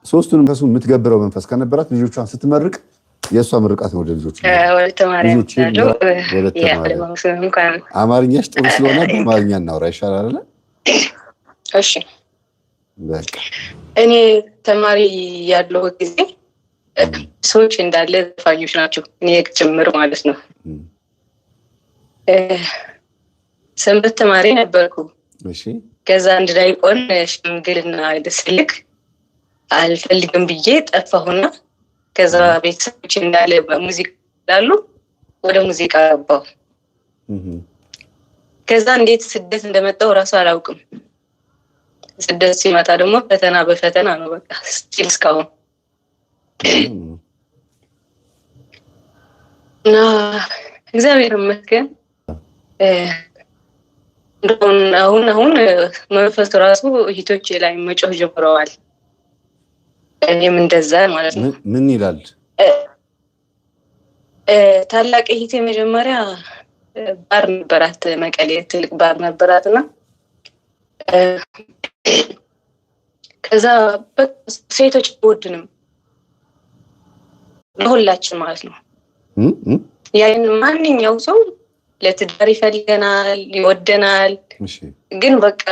ሶስቱንም ከሱ የምትገብረው መንፈስ ከነበራት ልጆቿን ስትመርቅ የእሷ ምርቃት ነው ወደ ልጆቹ አማርኛሽ ጥሩ ስለሆነ በአማርኛ እናውራ ይሻላል አይደል? እሺ በቃ እኔ ተማሪ ያለው ጊዜ ሰዎች እንዳለ ዘፋኞች ናቸው፣ እኔ ጭምር ማለት ነው። ሰንበት ተማሪ ነበርኩ። እሺ ከዛ አንድ ላይ ቆን ሽምግልና ልስልክ አልፈልግም ብዬ ጠፋሁና ከዛ ቤተሰቦች እንዳለ ሙዚቃ ላሉ ወደ ሙዚቃ ገባሁ። ከዛ እንዴት ስደት እንደመጣው ራሱ አላውቅም። ስደት ሲመጣ ደግሞ ፈተና በፈተና ነው በቃ ስቲል እስካሁን እና እግዚአብሔር ይመስገን አሁን መንፈስ ራሱ እህቶቼ ላይ መጮህ ጀምረዋል። እኔም እንደዛ ማለት ነው። ምን ይላል? ታላቅ እህቴ መጀመሪያ ባር ነበራት፣ መቀሌ ትልቅ ባር ነበራትና ከዛ ሴቶች ወድንም ለሁላችን ማለት ነው ያን ማንኛው ሰው ለትዳር ይፈልገናል ይወደናል። ግን በቃ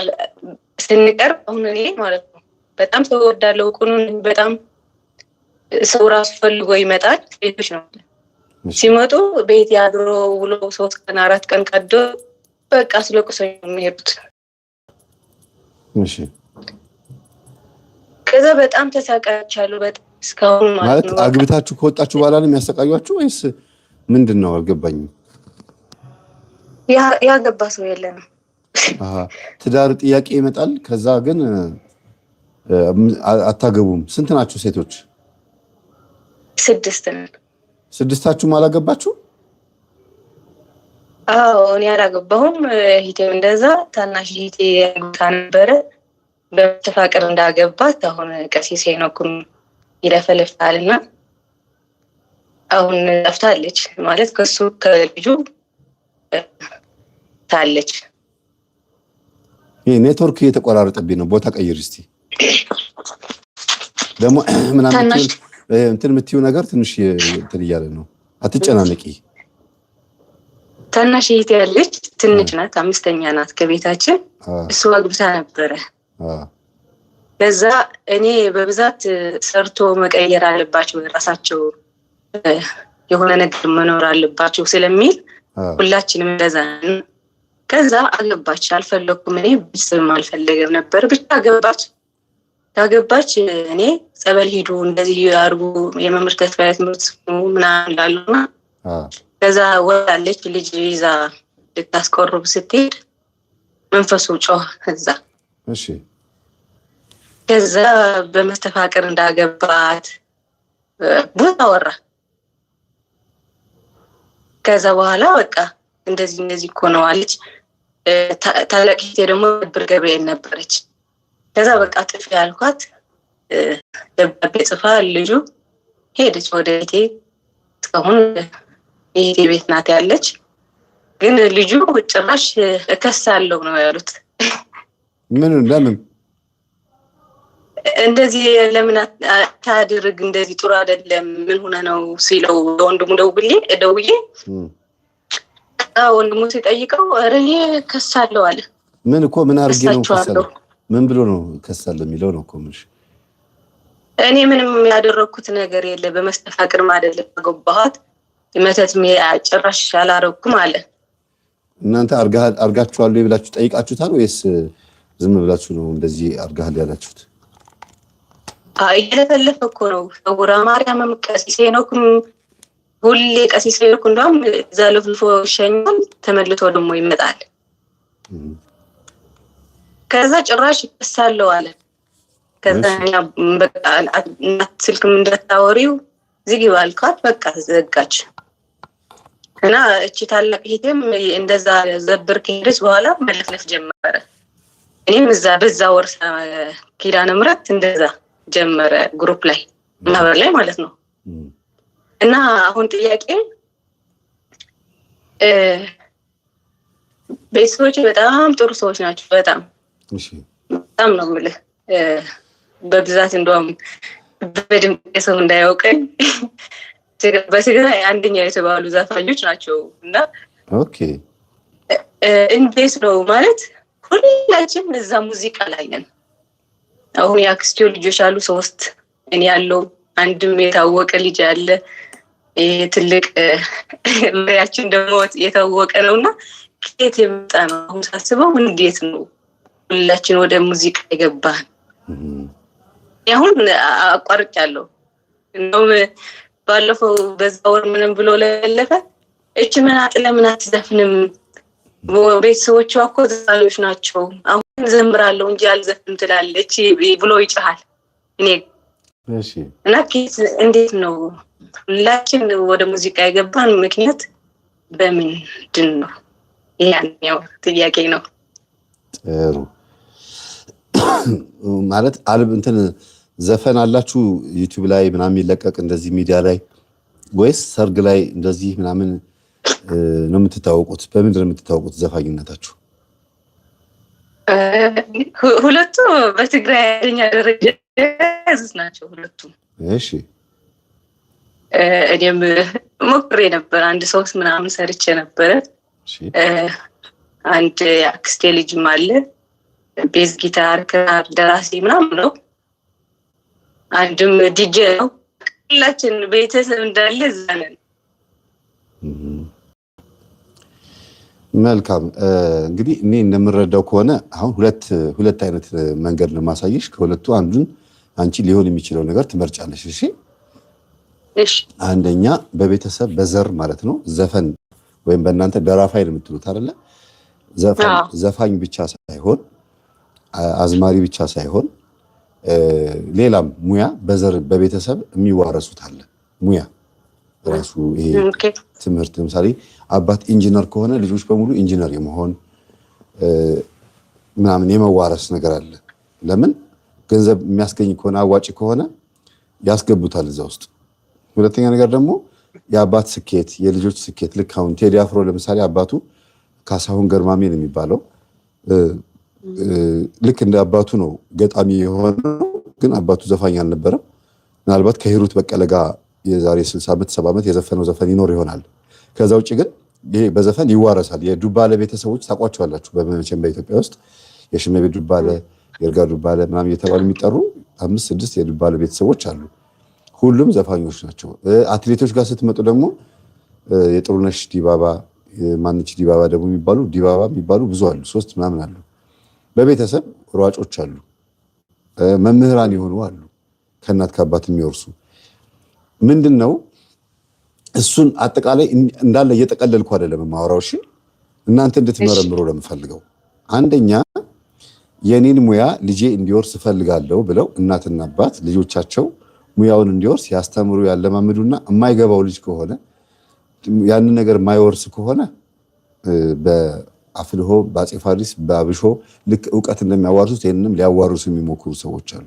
ስንቀርብ አሁን እኔ ማለት ነው በጣም ሰው ወዳለው ቁኑን በጣም ሰው ራሱ ፈልጎ ይመጣል። ሴቶች ነው ሲመጡ ቤት ያድሮ ውሎ 3 ቀን 4 ቀን ቀዶ በቃ ስለቁሰኝ የሚሄዱት። እሺ ከዛ በጣም ተሳቃቻለሁ በጣም እስካሁን ማለት ነው። አግብታችሁ ከወጣችሁ በኋላ ነው የሚያሰቃዩአችሁ ወይስ ምንድነው? አልገባኝም። ያገባ ሰው የለንም። ትዳር ጥያቄ ይመጣል። ከዛ ግን አታገቡም። ስንት ናችሁ ሴቶች? 6 ነን። 6ታችሁም አላገባችሁ? አዎ እኔ አላገባሁም። እህቴም እንደዛ ታናሽ እህቴ አግብታ ነበረ በተፋቀር እንዳገባት አሁን ቀሲስ ሄኖክም ይለፈልፋልና አሁን ጠፍታለች ማለት ከሱ ከልጁ ታለች። ይሄ ኔትወርክ እየተቆራረጠብኝ ነው። ቦታ ቀይር እስቲ። ደግሞ ምናምን እንትን የምትይው ነገር ትንሽ እንትን እያለ ነው። አትጨናነቂ። ታናሽ እህቴ ያለች ትንሽ ናት፣ 5ኛ ናት ከቤታችን። እሱ አግብታ ነበረ። ከዛ እኔ በብዛት ሰርቶ መቀየር አለባቸው ራሳቸው የሆነ ነገር መኖር አለባቸው ስለሚል ሁላችንም እንደዛ ነን። ከዛ አገባች። አልፈለኩም እኔ ብስም አልፈለገም ነበር ብቻ ታገባች። እኔ ጸበል ሄዱ እንደዚህ አርጉ የመምህር ተስፋዬ ትምህርት ምናምን ላሉና ከዛ ወጣለች። ልጅ ይዛ ልታስቆርብ ስትሄድ መንፈሱ ጮህ ከዛ እሺ ከዛ በመስተፋቅር እንዳገባት ቦታ ወራ። ከዛ በኋላ በቃ እንደዚህ እኮ ነው አለች። ታላቅ እህቴ ደግሞ ብር ገብርኤል ነበረች። ከዛ በቃ ጥፊ ያልኳት ደብዳቤ ጽፋ ልጁ ሄደች ወደ ቤቴ። እስካሁን የእህቴ ቤት ናት ያለች። ግን ልጁ ጭራሽ እከሳለሁ ነው ያሉት። ለምን እንደዚህ ለምን አታድርግ እንደዚህ ጥሩ አይደለም ምን ሆነ ነው ሲለው ወንድሙ ደውዬ ወንድሙ ሲጠይቀው ኧረ እኔ ከሳለሁ አለ። ምን አድርጌ ነው ከሳለሁ? ምን ብሎ ነው ከሳለሁ የሚለው ነው እኮ ምን? እኔ ምንም ያደረኩት ነገር የለ በመስተፋቅር አይደለም ገባኋት። መተትም ጭራሽ አላረኩም አለ። እናንተ አርጋችኋል ብላችሁ ጠይቃችሁታል ወይስ ዝም ብላችሁ ነው እንደዚህ አርጋሃል ያላችሁት? እየለፈለፈ እኮ ነው። ወራ ማርያምም ቀሲስ ሄኖክም ሁሌ ቀሲስ ሄኖክ እንደውም እዛ ለፍልፎ ሸኛል ተመልቶ ደግሞ ይመጣል። ከዛ ጭራሽ ይከሳለሁ አለ። ከዛ በቃ እናት ስልክም እንደታወሪው ዝጊ ባልኳት በቃ ዘጋች። እና እቺ ታላቅ እህቴም እንደዛ ዘብር ከሄደች በኋላ መለፍለፍ ጀመረ። እኔም በዛ ወርሳ ኪዳነ ምሕረት እንደዛ ጀመረ ግሩፕ ላይ ማህበር ላይ ማለት ነው። እና አሁን ጥያቄ ቤተሰቦች በጣም ጥሩ ሰዎች ናቸው። በጣም ነው የምልህ። በብዛት እንደውም በድምጤ ሰው እንዳያውቀኝ በትግራይ አንደኛ የተባሉ ዘፋኞች ናቸው እና ኦኬ እንዴት ነው ማለት ሁላችን እዛ ሙዚቃ ላይ ነን። አሁን የአክስቴ ልጆች አሉ 3 እኔ ያለው አንድም የታወቀ ልጅ አለ። ትልቅ መሪያችን ደግሞ የታወቀ ነውና ከየት የመጣ ነው አሁን ሳስበው እንዴት ነው ሁላችን ወደ ሙዚቃ የገባን? ያሁን አቋርጫለሁ እንደውም ባለፈው በዛ ወር ምንም ብሎ ለለፈ እቺ ለምን አትዘፍንም? ቤተሰቦቿ እኮ ዘፋኞች ናቸው አሁን ዘምራለሁ እንጂ አልዘፍንም ትላለች ብሎ ይጫሃል። እኔ እሺ እና እንዴት ነው ሁላችን ወደ ሙዚቃ የገባን ምክንያት በምንድን ነው? ያኛው ጥያቄ ነው። ጥሩ ማለት እንትን ዘፈን አላችሁ ዩቲዩብ ላይ ምናምን ይለቀቅ እንደዚህ ሚዲያ ላይ ወይስ ሰርግ ላይ እንደዚህ ምናምን ነው የምትታወቁት? በምንድን ነው የምትታወቁት ዘፋኝነታችሁ? ሁለቱ በትግራይ አንደኛ ደረጃ ያዙት ናቸው ሁለቱም። እሺ እኔም ሞክሬ ነበር 1 3 ምናምን ሰርቼ ነበረ። እሺ አንድ አክስቴ ልጅም አለ ቤዝ ጊታር ክራር ደራሲ ምናምን ነው። አንድም ዲጄ ነው። ሁላችን ቤተሰብ እንዳለ እዛ ነን። መልካም እንግዲህ እኔ እንደምረዳው ከሆነ አሁን ሁለት አይነት መንገድ ነው ማሳየሽ። ከሁለቱ አንዱን አንቺ ሊሆን የሚችለው ነገር ትመርጫለሽ። እሺ እሺ አንደኛ በቤተሰብ በዘር ማለት ነው ዘፈን ወይም በእናንተ ደራፋይ ነው የምትሉት አይደለ? ዘፋኝ ብቻ ሳይሆን አዝማሪ ብቻ ሳይሆን ሌላም ሙያ በዘር በቤተሰብ የሚዋረሱት አለ። ሙያ ራሱ ይሄ ትምህርት ለምሳሌ አባት ኢንጂነር ከሆነ ልጆች በሙሉ ኢንጂነር የመሆን ምናምን የመዋረስ ነገር አለ። ለምን ገንዘብ የሚያስገኝ ከሆነ አዋጭ ከሆነ ያስገቡታል እዛ ውስጥ። ሁለተኛ ነገር ደግሞ የአባት ስኬት የልጆች ስኬት ልክ አሁን ቴዲ አፍሮ ለምሳሌ አባቱ ካሳሁን ገርማሜ ነው የሚባለው። ልክ እንደ አባቱ ነው ገጣሚ የሆነው፣ ግን አባቱ ዘፋኝ አልነበረም። ምናልባት ከሂሩት በቀለ ጋር የዛሬ 60 ዓመት 70 ዓመት የዘፈነው ዘፈን ይኖር ይሆናል። ከዛ ውጭ ግን ይሄ በዘፈን ይዋረሳል። የዱባለ ቤተሰቦች ታውቋቸዋላችሁ። በመቼም በኢትዮጵያ ውስጥ የሽመቤ ዱባለ፣ የእርጋ ዱባለ ምናምን እየተባሉ የሚጠሩ 5 6 የዱባለ ቤተሰቦች አሉ። ሁሉም ዘፋኞች ናቸው። አትሌቶች ጋር ስትመጡ ደግሞ የጥሩነሽ ዲባባ ማንች ዲባባ ደግሞ የሚባሉ ብዙ አሉ። 3 ምናምን አሉ። በቤተሰብ ሯጮች አሉ። መምህራን የሆኑ አሉ። ከእናት ከአባት የሚወርሱ ምንድነው? እሱን አጠቃላይ እንዳለ እየጠቀለልኩ አይደለም የማወራው። እሺ እናንተ እንድትመረምሩ ለምፈልገው አንደኛ የኔን ሙያ ልጄ እንዲወርስ እፈልጋለሁ ብለው እናትና አባት ልጆቻቸው ሙያውን እንዲወርስ ያስተምሩ ያለማምዱና የማይገባው ልጅ ከሆነ ያንን ነገር የማይወርስ ከሆነ በአፍልሆ በአፄ ፋሪስ በአብሾ ልክ እውቀት እንደሚያዋርሱት ይህንንም ሊያዋርሱ የሚሞክሩ ሰዎች አሉ።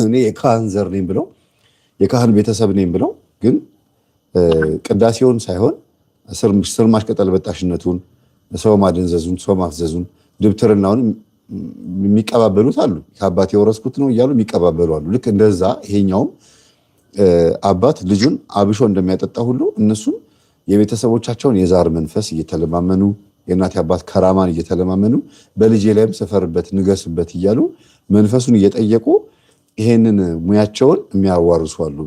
እኔ የካህን ዘር ነኝ ብለው የካህን ቤተሰብ ነኝ ብለው ግን ቅዳሴውን ሳይሆን ስር ማሽቀጠል በጣሽነቱን ሰው ማደንዘዙን ሰው ማፍዘዙን ድብትርናውን የሚቀባበሉት አሉ። ከአባት የወረስኩት ነው እያሉ የሚቀባበሉ አሉ። ልክ እንደዛ ይሄኛውም አባት ልጁን አብሾ እንደሚያጠጣ ሁሉ እነሱም የቤተሰቦቻቸውን የዛር መንፈስ እየተለማመኑ የእናት አባት ከራማን እየተለማመኑ በልጄ ላይም ሰፈርበት ንገስበት እያሉ መንፈሱን እየጠየቁ ይሄንን ሙያቸውን የሚያዋርሱ አሉ።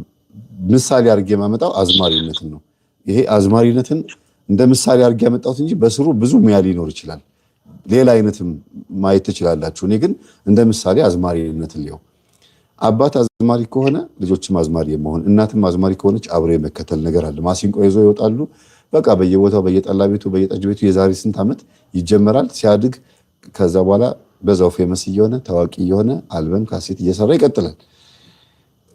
ምሳሌ አድርጌ የማመጣው አዝማሪነትን ነው። ይሄ አዝማሪነትን እንደ ምሳሌ አድርጌ ያመጣሁት እንጂ በስሩ ብዙ ሙያ ሊኖር ይችላል። ሌላ አይነትም ማየት ትችላላችሁ። እኔ ግን እንደ ምሳሌ አዝማሪነትን ሊው አባት አዝማሪ ከሆነ ልጆችም አዝማሪ የመሆን እናትም አዝማሪ ከሆነች አብሮ የመከተል ነገር አለ። ማሲንቆ ይዞ ይወጣሉ። በቃ በየቦታው በየጠላ ቤቱ በየጠጅ ቤቱ የዛሬ ስንት ዓመት ይጀመራል። ሲያድግ ከዛ በኋላ በዛው ፌመስ እየሆነ ታዋቂ እየሆነ አልበም ካሴት እየሰራ ይቀጥላል።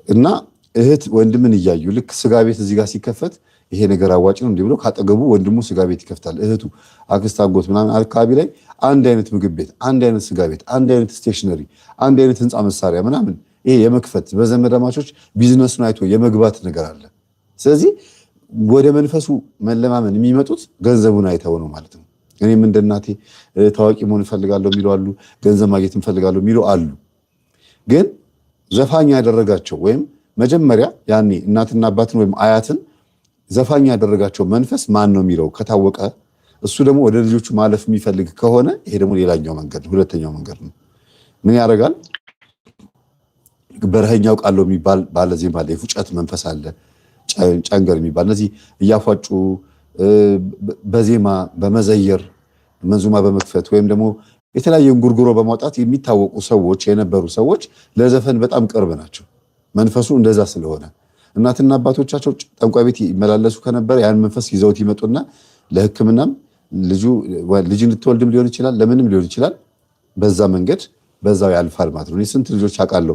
እና እህት ወንድምን እያዩ ልክ ስጋ ቤት እዚህ ጋር ሲከፈት ይሄ ነገር አዋጭ ነው እንዲህ ብሎ ካጠገቡ ወንድሙ ስጋ ቤት ይከፍታል። እህቱ አክስት አጎት ምናምን አካባቢ ላይ አንድ አይነት ምግብ ቤት፣ አንድ አይነት ስጋ ቤት፣ አንድ አይነት ስቴሽነሪ፣ አንድ አይነት ህንፃ መሳሪያ ምናምን ይሄ የመክፈት በዘመዳማቾች ቢዝነሱን አይቶ የመግባት ነገር አለ። ስለዚህ ወደ መንፈሱ መለማመን የሚመጡት ገንዘቡን አይተው ነው ማለት ነው። እኔም እንደ እናቴ ታዋቂ መሆን እፈልጋለሁ የሚሉ አሉ። ገንዘብ ማግኘት እፈልጋለሁ የሚሉ አሉ። ግን ዘፋኝ ያደረጋቸው ወይም መጀመሪያ ያኔ እናትና አባትን ወይም አያትን ዘፋኝ ያደረጋቸው መንፈስ ማን ነው የሚለው ከታወቀ እሱ ደግሞ ወደ ልጆቹ ማለፍ የሚፈልግ ከሆነ ይሄ ደግሞ ሌላኛው መንገድ ሁለተኛው መንገድ ነው። ምን ያደርጋል? በረኸኛው ቃለው የሚባል ባለዜማ አለ፣ የፉጨት መንፈስ አለ፣ ጨንገር የሚባል እነዚህ እያፏጩ በዜማ በመዘየር መንዙማ በመክፈት ወይም ደግሞ የተለያየ እንጉርጉሮ በማውጣት የሚታወቁ ሰዎች የነበሩ ሰዎች ለዘፈን በጣም ቅርብ ናቸው። መንፈሱ እንደዛ ስለሆነ እናትና አባቶቻቸው ጠንቋይ ቤት ይመላለሱ ከነበረ ያን መንፈስ ይዘውት ይመጡና ለሕክምናም ልጅ እንድትወልድም ሊሆን ይችላል፣ ለምንም ሊሆን ይችላል። በዛ መንገድ በዛው ያልፋል ማለት ነው። ስንት ልጆች አውቃለሁ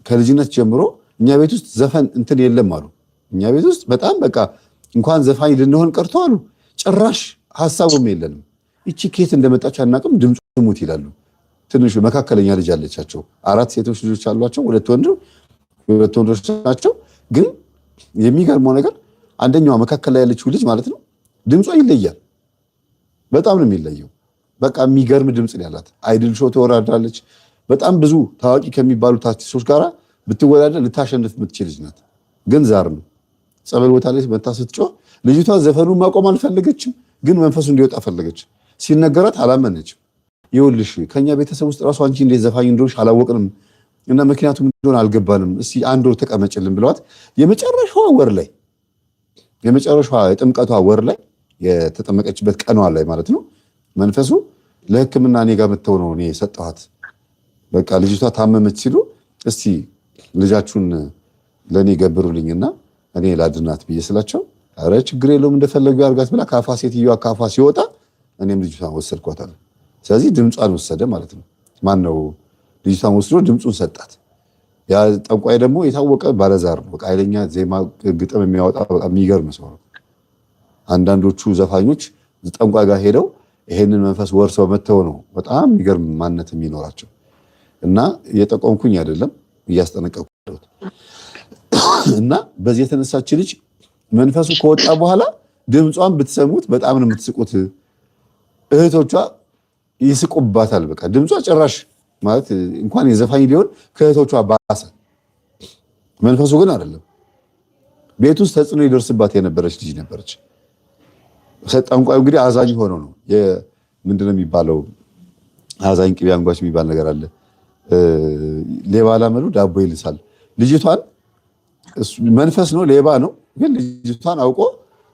ከልጅነት ጀምሮ እኛ ቤት ውስጥ ዘፈን እንትን የለም አሉ። እኛ ቤት ውስጥ በጣም በቃ እንኳን ዘፋኝ ልንሆን ቀርቶ አሉ ጭራሽ ሀሳቡም የለንም። እቺ ኬት እንደመጣች አናውቅም፣ ድምፁ ሙት ይላሉ። ትንሹ መካከለኛ ልጅ አለቻቸው። 4 ሴቶች ልጆች አሏቸው፣ 2 ወንዶች ናቸው። ግን የሚገርመው ነገር አንደኛዋ መካከል ላይ ያለችው ልጅ ማለት ነው ድምጿ ይለያል። በጣም ነው የሚለየው። በቃ የሚገርም ድምፅ ነው ያላት። አይድል ሾው ተወዳድራለች። በጣም ብዙ ታዋቂ ከሚባሉት አርቲስቶች ጋራ ብትወዳደር ልታሸንፍ የምትችል ልጅ ናት። ግን ዛር ነው። ጸበል ቦታ ላይ መታ ስትጮህ ልጅቷ ዘፈኑን ማቆም አልፈለገችም፣ ግን መንፈሱ እንዲወጣ ፈለገች። ሲነገራት አላመነችም። ይኸውልሽ ከኛ ቤተሰብ ውስጥ ራሱ አንቺ እንዴት ዘፋኝ እንደሆንሽ አላወቅንም እና ምክንያቱም እንደሆነ አልገባንም፣ እስቲ አንድ ወር ተቀመጭልን ብለዋት የመጨረሻዋ የጥምቀቷ ወር ላይ የተጠመቀችበት ቀኗ ላይ ማለት ነው መንፈሱ ለሕክምና እኔ ጋር መተው ነው እኔ ሰጠኋት። በቃ ልጅቷ ታመመች ሲሉ እስቲ ልጃችሁን ለእኔ ገብሩልኝና እኔ ላድናት ብዬ ስላቸው ኧረ ችግር የለውም እንደፈለጉ ያርጋት ብላ ካፋ ሴትዮዋ ካፋ ሲወጣ እኔም ልጅቷን ወሰድኳታል። ስለዚህ ድምጿን ወሰደ ማለት ነው። ማን ነው ልጅቷን ወስዶ ድምፁን ሰጣት። ያ ጠንቋይ ደግሞ የታወቀ ባለዛር ነው። በቃ ኃይለኛ ዜማ ግጥም የሚያወጣ በቃ የሚገርም ሰው ነው። አንዳንዶቹ ዘፋኞች ጠንቋይ ጋር ሄደው ይሄንን መንፈስ ወርሰው መተው ነው በጣም የሚገርም ማንነት የሚኖራቸው። እና እየጠቆምኩኝ አይደለም እያስጠነቀቅኩ እና በዚህ የተነሳች ልጅ መንፈሱ ከወጣ በኋላ ድምጿን ብትሰሙት በጣም ነው የምትስቁት። እህቶቿ ይስቁባታል። በቃ ድምጿ ጭራሽ ማለት እንኳን የዘፋኝ ሊሆን ከእህቶቿ ባሰ። መንፈሱ ግን አይደለም። ቤት ውስጥ ተጽዕኖ ይደርስባት የነበረች ልጅ ነበረች። ጠንቋዩ እንግዲህ አዛኝ ሆኖ ነው ምንድነው የሚባለው? አዛኝ ቅቤ አንጓች የሚባል ነገር አለ። ሌባ ላመሉ ዳቦ ይልሳል። ልጅቷን መንፈስ ነው ሌባ ነው፣ ግን ልጅቷን አውቆ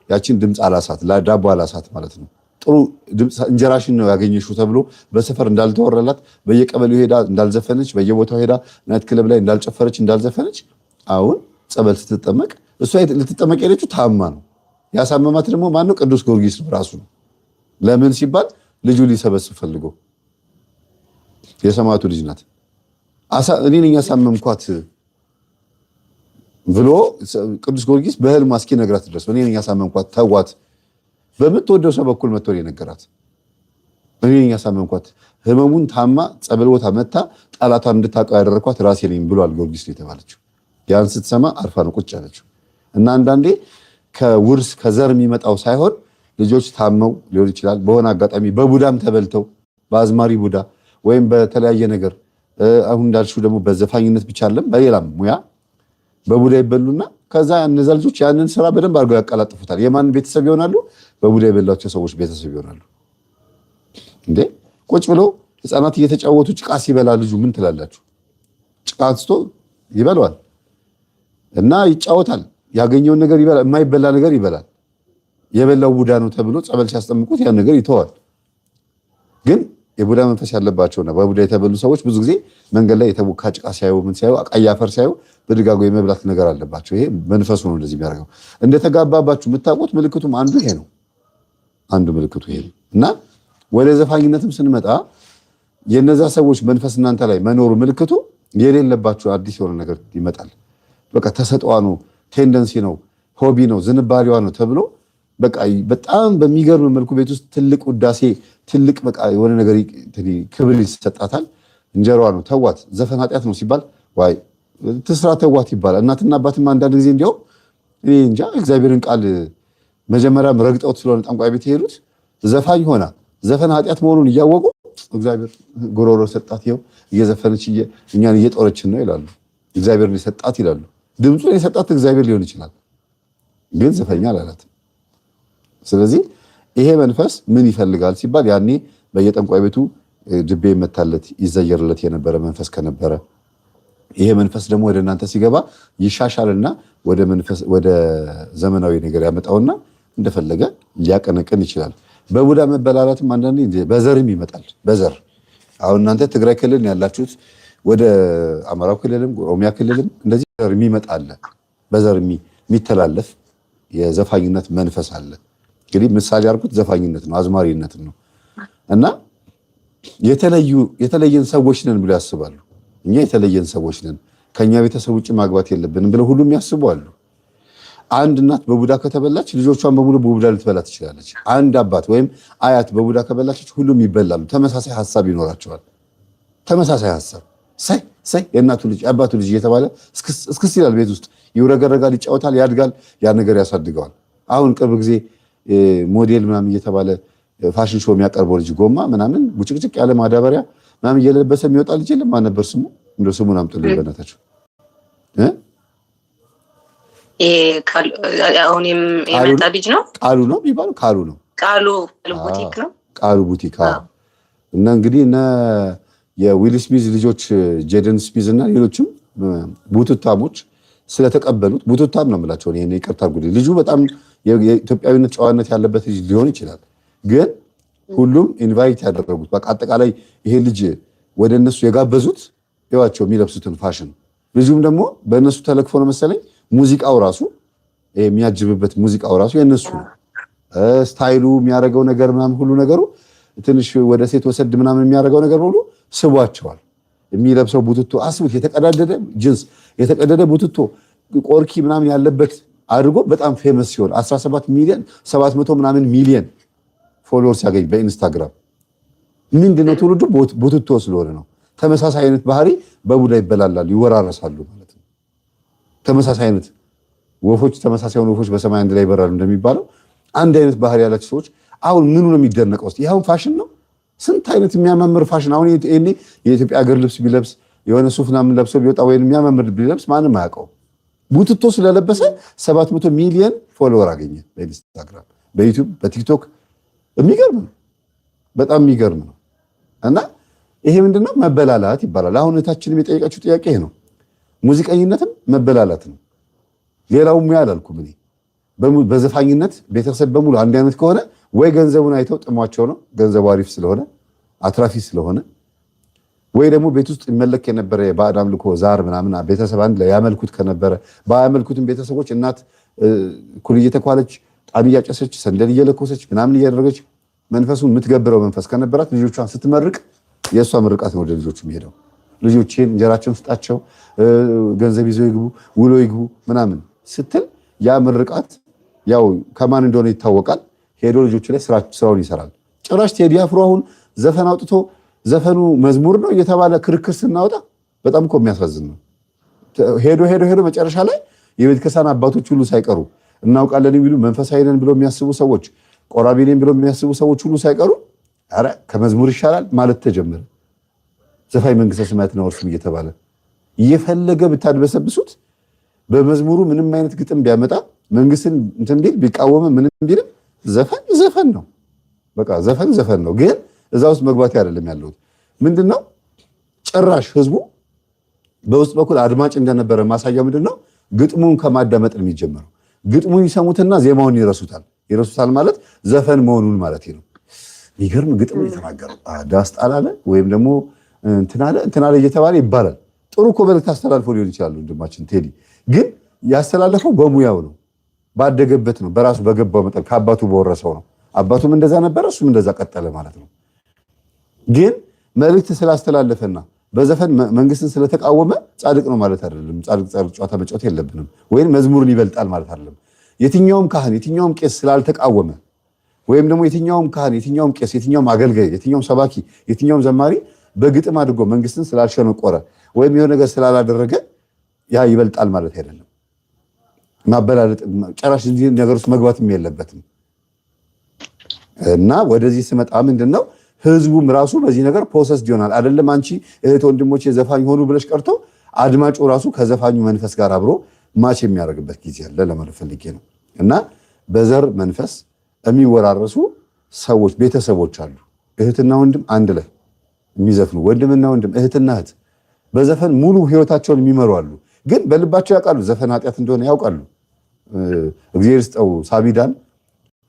ያችን ድምፅ አላሳት፣ ዳቦ አላሳት ማለት ነው። ጥሩ ድምፅ እንጀራሽን ነው ያገኘሽው ተብሎ በሰፈር እንዳልተወረላት፣ በየቀበሌው ሄዳ እንዳልዘፈነች፣ በየቦታው ሄዳ ናይት ክለብ ላይ እንዳልጨፈረች እንዳልዘፈነች፣ አሁን ጸበል ስትጠመቅ እሷ ልትጠመቅ ሄደችው ታማ ነው። ያሳመማት ደግሞ ማነው? ቅዱስ ጊዮርጊስ ነው ራሱ ነው። ለምን ሲባል ልጁ ሊሰበስብ ፈልጎ የሰማዕቱ ልጅ ናት። እኔ ነኝ ያሳመምኳት ብሎ ቅዱስ ጊዮርጊስ በህልም እስኪነግራት ድረስ እኔ ነኝ ያሳመምኳት ተዋት፣ በምትወደው ሰው በኩል መጥቶ የነገራት እኔ ነኝ ያሳመምኳት፣ ህመሙን ታማ ጸበል ቦታ መታ ጠላቷን እንድታውቀው ያደረኳት ራሴ ነኝ ብሏል ጊዮርጊስ ነው የተባለችው። ያን ስትሰማ አርፋ ነው ቁጭ ያለችው። እና አንዳንዴ ከውርስ ከዘር የሚመጣው ሳይሆን ልጆች ታመው ሊሆን ይችላል። በሆነ አጋጣሚ በቡዳም ተበልተው በአዝማሪ ቡዳ ወይም በተለያየ ነገር አሁን እንዳልሽው ደግሞ በዘፋኝነት ብቻ አይደለም በሌላም ሙያ በቡዳ ይበሉና ከዛ እነዛ ልጆች ያንን ስራ በደንብ አድርገው ያቀላጥፉታል። የማን ቤተሰብ ይሆናሉ? በቡዳ የበላቸው ሰዎች ቤተሰብ ይሆናሉ። እንዴ ቁጭ ብለው ህፃናት እየተጫወቱ ጭቃ ሲበላ ልጁ ምን ትላላችሁ? ጭቃ አንስቶ ይበላዋል እና ይጫወታል። ያገኘውን ነገር ይበላል፣ የማይበላ ነገር ይበላል። የበላው ቡዳ ነው ተብሎ ጸበል ሲያስጠምቁት ያን ነገር ይተዋል። ግን የቡዳ መንፈስ ያለባቸውና በቡዳ የተበሉ ሰዎች ብዙ ጊዜ መንገድ ላይ የተቦካ ጭቃ ሲያዩ ምን ሲያዩ ቀይ አፈር ሲያዩ በድጋጎ የመብላት ነገር አለባቸው። ይሄ መንፈሱ ነው እንደዚህ የሚያደርገው። እንደተጋባባችሁ የምታውቁት ምልክቱም አንዱ ይሄ ነው። አንዱ ምልክቱ ይሄ ነው። እና ወደ ዘፋኝነትም ስንመጣ የነዛ ሰዎች መንፈስ እናንተ ላይ መኖሩ ምልክቱ የሌለባችሁ አዲስ የሆነ ነገር ይመጣል። በቃ ተሰጥዋ ነው፣ ቴንደንሲ ነው፣ ሆቢ ነው፣ ዝንባሌዋ ነው ተብሎ በቃ በጣም በሚገርም መልኩ ቤት ውስጥ ትልቅ ውዳሴ ትልቅ በቃ የሆነ ነገር ክብር ይሰጣታል። እንጀራዋ ነው። ተዋት፣ ዘፈን ኃጢአት ነው ሲባል ዋይ ትስራ ተዋት ይባላል። እናትና አባትም አንዳንድ ጊዜ እንዲያው እኔ እንጃ እግዚአብሔርን ቃል መጀመሪያም ረግጠውት ስለሆነ ጠንቋይ ቤት የሄዱት ዘፋኝ ሆና ዘፈን ኃጢአት መሆኑን እያወቁ እግዚአብሔር ጎሮሮ ሰጣት ይኸው እየዘፈነች እኛን እየጦረችን ነው ይላሉ። እግዚአብሔርን የሰጣት ይላሉ። ድምፁን የሰጣት እግዚአብሔር ሊሆን ይችላል፣ ግን ዘፈኛ አላላትም። ስለዚህ ይሄ መንፈስ ምን ይፈልጋል ሲባል ያኔ በየጠንቋይ ቤቱ ድቤ መታለት ይዘየርለት የነበረ መንፈስ ከነበረ ይሄ መንፈስ ደግሞ ወደ እናንተ ሲገባ ይሻሻልና ወደ ዘመናዊ ነገር ያመጣውና እንደፈለገ ሊያቀነቅን ይችላል። በቡዳ መበላላትም አንዳንዴ በዘርም ይመጣል። በዘር አሁን እናንተ ትግራይ ክልል ያላችሁት ወደ አማራው ክልልም ኦሮሚያ ክልልም እንደዚህ ዘር የሚመጣል። በዘር የሚተላለፍ የዘፋኝነት መንፈስ አለ። እንግዲህ ምሳሌ አድርጉት ዘፋኝነት ነው፣ አዝማሪነት ነው። እና የተለየን ሰዎች ነን ብለው ያስባሉ። እኛ የተለየን ሰዎች ነን፣ ከኛ ቤተሰብ ውጭ ማግባት የለብንም ብለው ሁሉም ያስባሉ። አንድ እናት በቡዳ ከተበላች ልጆቿን በሙሉ በቡዳ ልትበላ ትችላለች። አንድ አባት ወይም አያት በቡዳ ከበላች ሁሉም ይበላሉ። ተመሳሳይ ሐሳብ ይኖራቸዋል። ተመሳሳይ ሐሳብ ሳይ የእናቱ ልጅ የአባቱ ልጅ እየተባለ እስክስ ይላል። ቤት ውስጥ ይውረገረጋል፣ ይጫወታል፣ ያድጋል። ያ ነገር ያሳድገዋል። አሁን ቅርብ ጊዜ ሞዴል ምናምን እየተባለ ፋሽን ሾው የሚያቀርበው ልጅ ጎማ ምናምን ቡጭቅጭቅ ያለ ማዳበሪያ ምናምን እየለበሰ የሚወጣ ልጅ የለም። ማን ነበር ስሙ? እንደው ስሙን አምጡልኝ በእናታችሁ። አሁን የመጣ ልጅ ነው። ቃሉ ነው የሚባለው። ቃሉ ነው። ቃሉ ቡቲክ ነው። ቃሉ ቡቲክ። እና እንግዲህ እነ የዊል ስሚዝ ልጆች ጄደን ስሚዝ እና ሌሎችም ቡቱታሞች ስለተቀበሉት ቡቱታም ነው የምላቸው። እኔ ይቅርታ አድርጉልኝ። ልጁ በጣም የኢትዮጵያዊነት ጨዋነት ያለበት ልጅ ሊሆን ይችላል። ግን ሁሉም ኢንቫይት ያደረጉት በቃ አጠቃላይ ይሄ ልጅ ወደ እነሱ የጋበዙት ይዋቸው የሚለብሱትን ፋሽን። ልጁም ደግሞ በእነሱ ተለክፎ ነው መሰለኝ ሙዚቃው ራሱ የሚያጅብበት ሙዚቃው ራሱ የነሱ ነው። ስታይሉ የሚያደርገው ነገር ምናምን ሁሉ ነገሩ ትንሽ ወደ ሴት ወሰድ ምናምን የሚያደርገው ነገር ሁሉ ስቧቸዋል። የሚለብሰው ቡትቶ አስቡት፣ የተቀዳደደ ጅንስ፣ የተቀደደ ቡትቶ፣ ቆርኪ ምናምን ያለበት አድርጎ በጣም ፌመስ ሲሆን 17 ሚሊዮን 700 ምናምን ሚሊዮን ፎሎወርስ ያገኝ በኢንስታግራም። ምንድነው ትውልዱ ቡትቶ ስለሆነ ነው። ተመሳሳይ አይነት ባህሪ በቡዳ ይበላላሉ፣ ይወራረሳሉ ማለት ነው። ተመሳሳይ አይነት ወፎች፣ ተመሳሳይ ወፎች በሰማይ አንድ ላይ ይበራሉ እንደሚባለው አንድ አይነት ባህሪ ያላቸው ሰዎች አሁን ምኑ ነው የሚደነቀው? እስቲ ይሄው ፋሽን ነው። ስንት አይነት የሚያማምር ፋሽን አሁን እኔ የኢትዮጵያ ሀገር ልብስ ቢለብስ የሆነ ሱፍ ምናምን ለብሶ ቢወጣ ወይም የሚያማምር ቢለብስ ማንም አያውቀው። ቡትቶ ስለለበሰ 700 ሚሊዮን ፎሎወር አገኘ በኢንስታግራም፣ በዩቲዩብ፣ በቲክቶክ። የሚገርም ነው፣ በጣም የሚገርም ነው። እና ይሄ ምንድነው መበላላት ይባላል። አሁን እታችንም የጠየቃችሁ ጥያቄ ይሄ ነው። ሙዚቀኝነትም መበላላት ነው። ሌላው ሙያ አላልኩም እኔ። በዘፋኝነት ቤተሰብ በሙሉ አንድ አይነት ከሆነ ወይ ገንዘቡን አይተው ጥሟቸው ነው፣ ገንዘቡ አሪፍ ስለሆነ አትራፊ ስለሆነ፣ ወይ ደግሞ ቤት ውስጥ ይመለክ የነበረ የባዕድ አምልኮ ዛር ምናምን ቤተሰብ አንድ ላይ ያመልኩት ከነበረ ባያመልኩትም ቤተሰቦች እናት ኩል እየተኳለች ጣን እያጨሰች ሰንደል እየለኮሰች ምናምን እያደረገች መንፈሱን የምትገብረው መንፈስ ከነበራት ልጆቿን ስትመርቅ የእሷ ምርቃት ነው ወደ ልጆቹ የሚሄደው። ልጆቼን እንጀራቸውን ስጣቸው፣ ገንዘብ ይዘው ይግቡ፣ ውሎ ይግቡ ምናምን ስትል ያ ምርቃት ያው ከማን እንደሆነ ይታወቃል። ሄዶ ልጆቹ ላይ ስራውን ይሰራል። ጭራሽ ቴዲ አፍሮ አሁን ዘፈን አውጥቶ ዘፈኑ መዝሙር ነው እየተባለ ክርክር ስናወጣ በጣም እኮ የሚያሳዝን ነው። ሄዶ መጨረሻ ላይ የቤተክርስቲያን አባቶች ሁሉ ሳይቀሩ እናውቃለን የሚሉ መንፈሳዊ ነን ብለው የሚያስቡ ሰዎች፣ ቆራቢ ነን ብለው የሚያስቡ ሰዎች ሁሉ ሳይቀሩ ኧረ ከመዝሙር ይሻላል ማለት ተጀመረ። ዘፋኝ መንግስተ ሰማያትን አወርሱም እየተባለ እየፈለገ ብታድበሰብሱት በመዝሙሩ ምንም አይነት ግጥም ቢያመጣ መንግስትን እንትን ቢል ቢቃወም ምንም ቢልም ዘፈን ነው። በቃ ዘፈን ነው። ግን እዛ ውስጥ መግባት አይደለም ያለው። ምንድነው ጭራሽ ህዝቡ በውስጥ በኩል አድማጭ እንደነበረ ማሳያ ምንድነው? ግጥሙን ከማዳመጥ ነው የሚጀምረው። ግጥሙን ይሰሙትና ዜማውን ይረሱታል ማለት ዘፈን መሆኑን ማለት ነው። ይገርም ግጥም የተናገረው ዳስ ጣላለ ወይም ደግሞ እንትናለ እየተባለ ይባላል። ጥሩ እኮ መልዕክት አስተላልፎ ሊሆን ይችላል ወንድማችን ቴዲ። ግን ያስተላለፈው በሙያው ነው፣ ባደገበት ነው፣ በራሱ በገባው መጠን ከአባቱ በወረሰው ነው። አባቱም እንደዛ ነበር፣ እሱም እንደዛ ቀጠለ ማለት ነው። ግን መልዕክት ስላስተላለፈና በዘፈን መንግስትን ስለተቃወመ ጻድቅ ነው ማለት አይደለም። ጻድቅ ጨዋታ መጫወት የለብንም፣ ወይም መዝሙርን ይበልጣል ማለት አይደለም። የትኛውም ካህን የትኛውም ቄስ ስላልተቃወመ ወይም ደግሞ የትኛውም ካህን የትኛውም ቄስ የትኛውም አገልጋይ የትኛውም ሰባኪ የትኛውም ዘማሪ በግጥም አድርጎ መንግስትን ስላልሸነቆረ ወይም የሆነ ነገር ስላላደረገ ያ ይበልጣል ማለት አይደለም። ማበላለጥ ጨራሽ ነገር ውስጥ መግባትም የለበትም። እና ወደዚህ ስመጣ ምንድነው ህዝቡም ራሱ በዚህ ነገር ፕሮሰስ ይሆናል። አይደለም አንቺ እህት ወንድሞቼ ዘፋኝ ሆኑ ብለሽ ቀርቶ አድማጩ ራሱ ከዘፋኙ መንፈስ ጋር አብሮ ማች የሚያደርግበት ጊዜ አለ ለማለት ፈልጌ ነው። እና በዘር መንፈስ የሚወራረሱ ሰዎች ቤተሰቦች አሉ። እህትና ወንድም አንድ ላይ የሚዘፍኑ ወንድምና ወንድም እህትና እህት በዘፈን ሙሉ ህይወታቸውን የሚመሩ አሉ። ግን በልባቸው ያውቃሉ ዘፈን ኃጢአት እንደሆነ ያውቃሉ። እግዚአብሔር ይስጠው ሳቢዳን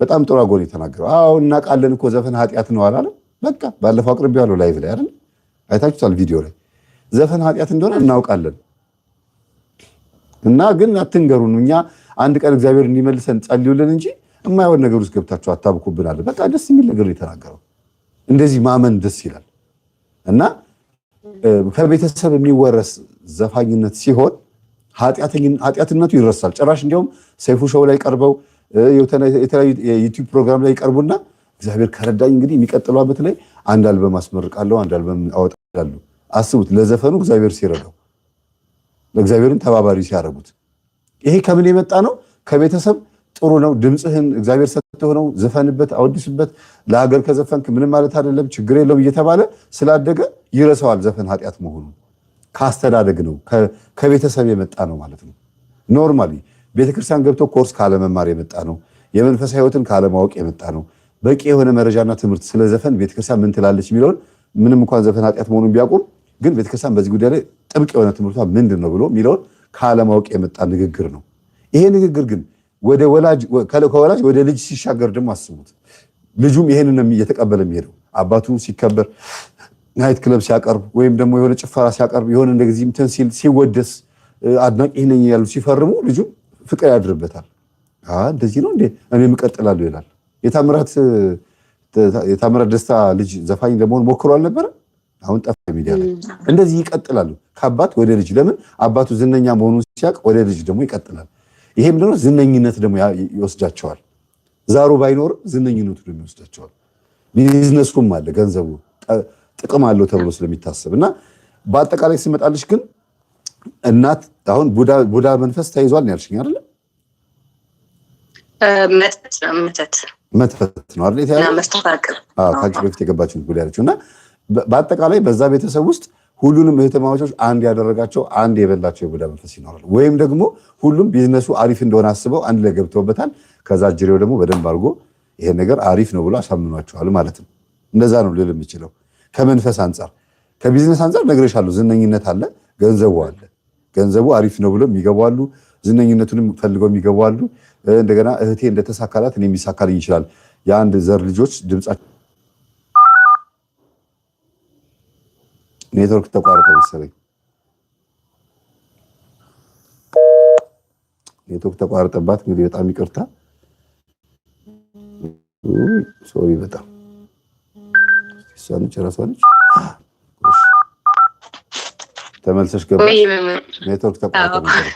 በጣም ጥሩ አጎን የተናገረው አዎ እናውቃለን እኮ ዘፈን ኃጢአት ነው አላለም። በቃ ባለፈው አቅርቤዋለሁ ላይቭ ላይ አይደል አይታችሁታል ቪዲዮ ላይ ዘፈን ኃጢአት እንደሆነ እናውቃለን እና ግን አትንገሩን እኛ አንድ ቀን እግዚአብሔር እንዲመልሰን ጸልዩልን እንጂ የማይሆን ነገር ውስጥ ገብታችሁ አታብኩብን አለ። በቃ ደስ የሚል ነገር የተናገረው እንደዚህ ማመን ደስ ይላል። እና ከቤተሰብ የሚወረስ ዘፋኝነት ሲሆን ኃጢአትነቱ ይረሳል። ጭራሽ እንዲያውም ሰይፉ ሾው ላይ ቀርበው የተለያዩ የዩቲዩብ ፕሮግራም ላይ ቀርቡና እግዚአብሔር ከረዳኝ እንግዲህ የሚቀጥለው ዓመት ላይ አንድ አልበም አስመርቃለሁ አንድ አልበም አወጣለሁ። አስቡት ለዘፈኑ እግዚአብሔር ሲረዳው ለእግዚአብሔርን ተባባሪ ሲያደርጉት ይሄ ከምን የመጣ ነው? ከቤተሰብ ጥሩ ነው ድምጽህን እግዚአብሔር ሰጥተው ነው ዘፈንበት አወድስበት ለሀገር ከዘፈንክ ምንም ማለት አይደለም ችግር የለውም እየተባለ ስላደገ ይረሳዋል ዘፈን ኃጢአት መሆኑን። ካስተዳደግ ነው ከቤተሰብ የመጣ ነው ማለት ነው። ኖርማሊ ቤተክርስቲያን ገብቶ ኮርስ ካለመማር የመጣ ነው። የመንፈሳዊ ሕይወትን ካለማወቅ የመጣ ነው። በቂ የሆነ መረጃና ትምህርት ስለ ዘፈን ቤተክርስቲያን ምን ትላለች የሚለውን ምንም እንኳን ዘፈን ኃጢአት መሆኑን ቢያውቁም ግን ቤተክርስቲያን በዚህ ጉዳይ ላይ ጥብቅ የሆነ ትምህርቷ ምንድን ነው ብሎ የሚለውን ካለማወቅ የመጣ ንግግር ነው። ይሄ ንግግር ግን ከወላጅ ወደ ልጅ ሲሻገር ደግሞ አስቡት። ልጁም ይሄንን እየተቀበለ የሚሄደው አባቱ ሲከበር ናይት ክለብ ሲያቀርብ ወይም ደግሞ የሆነ ጭፈራ ሲያቀርብ የሆነ እንደዚህ እንትን ሲል ሲወደስ አድናቂ ነኝ ያሉ ሲፈርሙ ልጁ ፍቅር ያድርበታል። እንደዚህ ነው እንዴ እኔም እቀጥላለሁ ይላል። የታምራት ደስታ ልጅ ዘፋኝ ለመሆን ሞክሮ አልነበረ? አሁን ጠፋ ሚዲያ ላይ። እንደዚህ ይቀጥላሉ ከአባት ወደ ልጅ። ለምን አባቱ ዝነኛ መሆኑን ሲያቅ ወደ ልጅ ደግሞ ይቀጥላል። ይሄም ደግሞ ዝነኝነት ደግሞ ይወስዳቸዋል። ዛሩ ባይኖርም ዝነኝነቱ ደግሞ ይወስዳቸዋል። ቢዝነሱም አለ ገንዘቡ ጥቅም አለው ተብሎ ስለሚታሰብ እና በአጠቃላይ ሲመጣልሽ ግን እናት አሁን ቡዳ መንፈስ ተይዟል ነው ያልሽኝ አይደል? መተት ነው አይደል? ከአንቺ በፊት የገባችው ጉዳይ አለችው እና በአጠቃላይ በዛ ቤተሰብ ውስጥ ሁሉንም እህትማማቾች አንድ ያደረጋቸው አንድ የበላቸው የቡዳ መንፈስ ይኖራል። ወይም ደግሞ ሁሉም ቢዝነሱ አሪፍ እንደሆነ አስበው አንድ ላይ ገብተውበታል። ከዛ ጅሬው ደግሞ በደንብ አድርጎ ይሄ ነገር አሪፍ ነው ብሎ አሳምኗቸዋል ማለት ነው። እንደዛ ነው ልል የምችለው ከመንፈስ አንጻር። ከቢዝነስ አንጻር ነግሬሻለሁ። ዝነኝነት አለ፣ ገንዘቡ አለ። ገንዘቡ አሪፍ ነው ብሎ የሚገባሉ፣ ዝነኝነቱንም ፈልገው የሚገባሉ። እንደገና እህቴ እንደተሳካላት እኔ የሚሳካልኝ ይችላል። የአንድ ዘር ልጆች ድምጻቸው ኔትወርክ ተቋርጦ መሰለኝ ኔትወርክ ተቋርጠባት። እንግዲህ በጣም ይቅርታ ሶሪ። በጣም እሷነች ራሷነች ተመልሰሽ ገባሽ። ኔትወርክ ተቋርጦ ነበር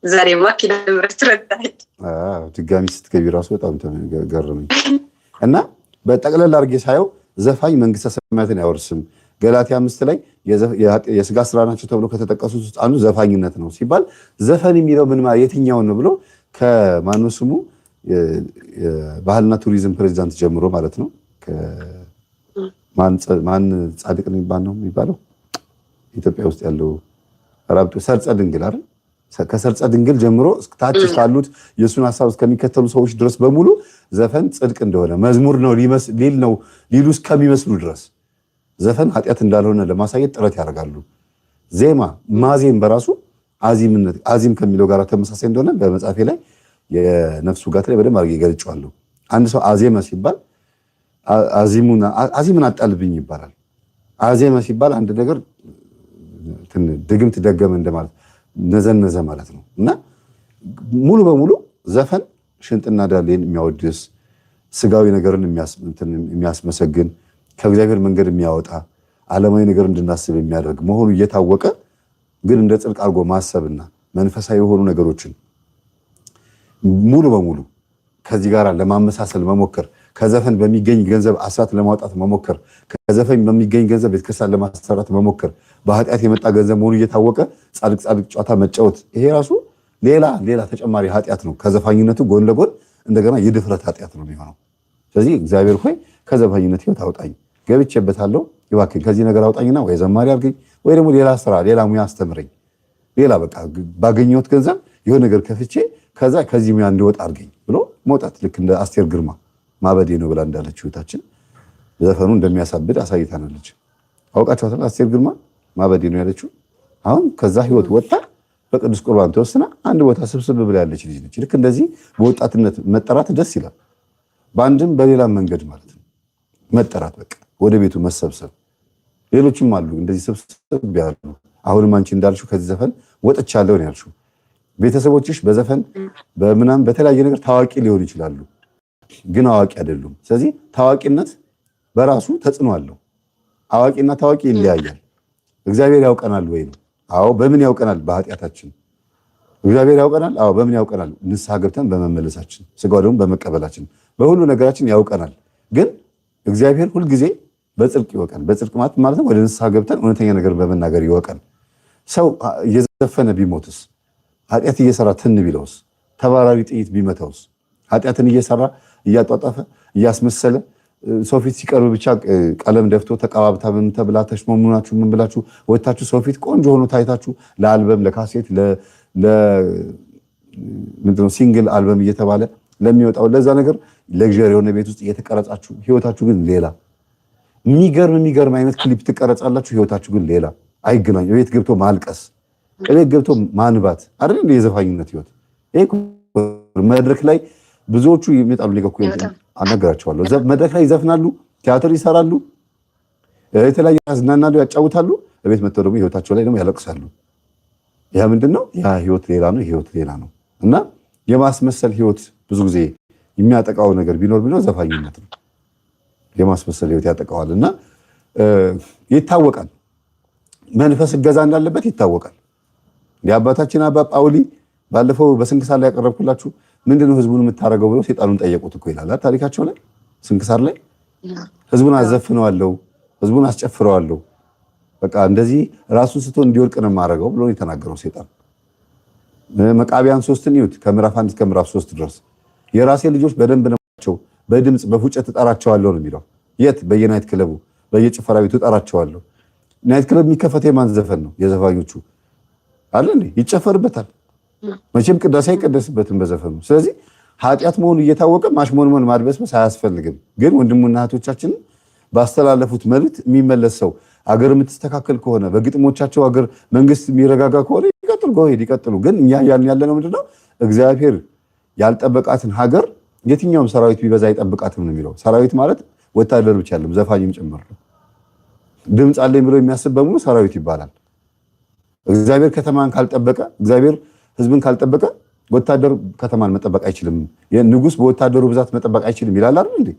ዛሬ ማኪና ምረት ረዳኝ። ድጋሚ ስትገቢ ራሱ በጣም ገረመኝ። እና በጠቅለል አድርጌ ሳየው ዘፋኝ መንግስተ ሰማያትን አይወርስም። ገላትያ 5 ላይ የስጋ ስራ ናቸው ተብሎ ከተጠቀሱት ውስጥ አንዱ ዘፋኝነት ነው ሲባል ዘፈን የሚለው ምን ማለት የትኛውን ነው ብሎ ከማን ስሙ ባህልና ቱሪዝም ፕሬዚዳንት ጀምሮ ማለት ነው ማን ጻድቅ ነው የሚባለው ኢትዮጵያ ውስጥ ያለው ራብጡ ሰርጸ ድንግል አይደል? ከሰርጸ ድንግል ጀምሮ ታች ካሉት የሱን ሐሳብ እስከሚከተሉ ሰዎች ድረስ በሙሉ ዘፈን ጽድቅ እንደሆነ መዝሙር ነው ሊሉ እስከሚመስሉ ድረስ ዘፈን ኃጢአት እንዳልሆነ ለማሳየት ጥረት ያደርጋሉ። ዜማ ማዜም በራሱ አዚም ከሚለው ጋር ተመሳሳይ እንደሆነ በመጽሐፌ ላይ የነፍሱ ጋት ላይ በደንብ አድርጌ ገልጬዋለሁ። አንድ ሰው አዜመ ሲባል አዚምን አጣልብኝ ይባላል። አዜመ ሲባል አንድ ነገር ድግምት ደገመ እንደማለት ነዘነዘ ማለት ነው። እና ሙሉ በሙሉ ዘፈን ሽንጥና ዳሌን የሚያወድስ ስጋዊ ነገርን የሚያስመሰግን ከእግዚአብሔር መንገድ የሚያወጣ ዓለማዊ ነገር እንድናስብ የሚያደርግ መሆኑ እየታወቀ ግን እንደ ጽድቅ አድርጎ ማሰብና መንፈሳዊ የሆኑ ነገሮችን ሙሉ በሙሉ ከዚህ ጋር ለማመሳሰል መሞከር፣ ከዘፈን በሚገኝ ገንዘብ አስራት ለማውጣት መሞከር፣ ከዘፈን በሚገኝ ገንዘብ ቤተክርስቲያን ለማሰራት መሞከር፣ በኃጢአት የመጣ ገንዘብ መሆኑ እየታወቀ ጻድቅ ጨዋታ መጫወት፣ ይሄ ራሱ ሌላ ተጨማሪ ኃጢአት ነው። ከዘፋኝነቱ ጎን ለጎን እንደገና የድፍረት ኃጢአት ነው የሚሆነው። ስለዚህ እግዚአብሔር ሆይ ከዘፋኝነት ሕይወት አውጣኝ ገብቼበታለሁ ይባክኝ ከዚህ ነገር አውጣኝና ወይ ዘማሪ አድርገኝ ወይ ደግሞ ሌላ ስራ ሌላ ሙያ አስተምረኝ ሌላ በቃ ባገኘሁት ገንዘብ የሆነ ነገር ከፍቼ ከዛ ከዚህ ሙያ እንድወጣ አድርገኝ ብሎ መውጣት ልክ እንደ አስቴር ግርማ ማበዴ ነው ብላ እንዳለችው እህታችን ዘፈኑ እንደሚያሳብድ አሳይታናለች። አውቃችኋታል አስቴር ግርማ ማበዴ ነው ያለችው። አሁን ከዛ ህይወት ወጣ በቅዱስ ቁርባን ተወስና አንድ ቦታ ስብስብ ብላ ያለች ልጅ ነች። ልክ እንደዚህ በወጣትነት መጠራት ደስ ይላል። በአንድም በሌላም መንገድ ማለት ነው መጠራት በቃ ወደ ቤቱ መሰብሰብ። ሌሎችም አሉ እንደዚህ ስብስብ ያሉ። አሁንም አንቺ እንዳልሽው ከዚህ ዘፈን ወጥቻለሁ ነው ያልሽው። ቤተሰቦችሽ በዘፈን በምናም በተለያየ ነገር ታዋቂ ሊሆኑ ይችላሉ፣ ግን አዋቂ አይደሉም። ስለዚህ ታዋቂነት በራሱ ተጽዕኖ አለው። አዋቂና ታዋቂ ይለያያል። እግዚአብሔር ያውቀናል ወይ ነው? አዎ። በምን ያውቀናል? በኃጢአታችን። እግዚአብሔር ያውቀናል? አዎ። በምን ያውቀናል? ንስሐ ገብተን በመመለሳችን፣ ስጋው ደግሞ በመቀበላችን፣ በሁሉ ነገራችን ያውቀናል። ግን እግዚአብሔር ሁልጊዜ በጽድቅ ይወቀን። በጽድቅ ማለት ነው ወደ ንስሐ ገብተን እውነተኛ ነገር በመናገር ይወቀን። ሰው እየዘፈነ ቢሞትስ? ኃጢአት እየሰራ ትን ቢለውስ? ተባራሪ ጥይት ቢመታውስ? ኃጢአትን እየሰራ እያጧጣፈ እያስመሰለ ሰው ፊት ሲቀርብ ብቻ ቀለም ደፍቶ ተቀባብታ ምን ተብላ ተሽሞሙናችሁ ምን ብላችሁ ወጣችሁ ሰው ፊት ቆንጆ ሆኖ ታይታችሁ ለአልበም ለካሴት ምንድነው ሲንግል አልበም እየተባለ ለሚወጣው ለዛ ነገር ለግዠሪ የሆነ ቤት ውስጥ እየተቀረጻችሁ ህይወታችሁ ግን ሌላ የሚገርም አይነት ክሊፕ ትቀረጻላችሁ። ህይወታችሁ ግን ሌላ አይገናኝ። ቤት ገብቶ ማልቀስ፣ ቤት ገብቶ ማንባት አይደል እንደ የዘፋኝነት ህይወት። ይሄ መድረክ ላይ ብዙዎቹ ይመጣሉ። ሊገኩ አናገራቸዋለሁ። መድረክ ላይ ይዘፍናሉ፣ ቲያትር ይሰራሉ፣ የተለያየ ያዝናናሉ፣ ያጫውታሉ። ቤት መጥተው ደግሞ ህይወታቸው ላይ ደግሞ ያለቅሳሉ። ያ ምንድነው? ያ ህይወት ሌላ ነው፣ ህይወት ሌላ ነው። እና የማስመሰል ህይወት ብዙ ጊዜ የሚያጠቃው ነገር ቢኖር ዘፋኝነት ነው። የማስመሰል ህይወት ያጠቃዋል እና ይታወቃል። መንፈስ እገዛ እንዳለበት ይታወቃል። የአባታችን አባ ጳውሊ ባለፈው በስንክሳር ላይ ያቀረብኩላችሁ ምንድነው ህዝቡን የምታረገው ብለው ሴጣኑን ጠየቁት እኮ ይላል ታሪካቸው ላይ ስንክሳር ላይ። ህዝቡን አዘፍነዋለሁ፣ ህዝቡን አስጨፍረዋለሁ፣ በቃ እንደዚህ ራሱን ስቶ እንዲወድቅ ነው የማደርገው ብሎ የተናገረው ሴጣን። መቃቢያን 3ን ይዩት ከምዕራፍ 1 እስከ ምዕራፍ 3 ድረስ የራሴ ልጆች በደንብ ናቸው በድምጽ በፉጨት እጠራቸዋለሁ ነው የሚለው። የት? በየናይት ክለቡ በየጭፈራ ቤቱ እጠራቸዋለሁ። ናይት ክለብ የሚከፈት የማን ዘፈን ነው? የዘፋኞቹ አለ እንዴ? ይጨፈርበታል። መቼም ቅዳሴ አይቀደስበትም በዘፈኑ። ስለዚህ ኃጢአት መሆኑ እየታወቀ ማሽሞንሞን ማድበስበስ አያስፈልግም። ግን ወንድሙና እህቶቻችን ባስተላለፉት መልእክት የሚመለስ ሰው አገር የምትስተካከል ከሆነ በግጥሞቻቸው አገር መንግስት የሚረጋጋ ከሆነ ይቀጥሉ። ግን እኛ ያለ ነው ምንድነው እግዚአብሔር ያልጠበቃትን ሀገር የትኛውም ሰራዊት ቢበዛ አይጠብቃትም ነው የሚለው። ሰራዊት ማለት ወታደር ብቻ አይደለም፣ ዘፋኝም ጭምር ነው። ድምፅ አለኝ ብሎ የሚያስብ በሙሉ ሰራዊት ይባላል። እግዚአብሔር ከተማን ካልጠበቀ፣ እግዚአብሔር ህዝብን ካልጠበቀ ወታደር ከተማን መጠበቅ አይችልም። ንጉስ በወታደሩ ብዛት መጠበቅ አይችልም ይላል አይደል እንዴ?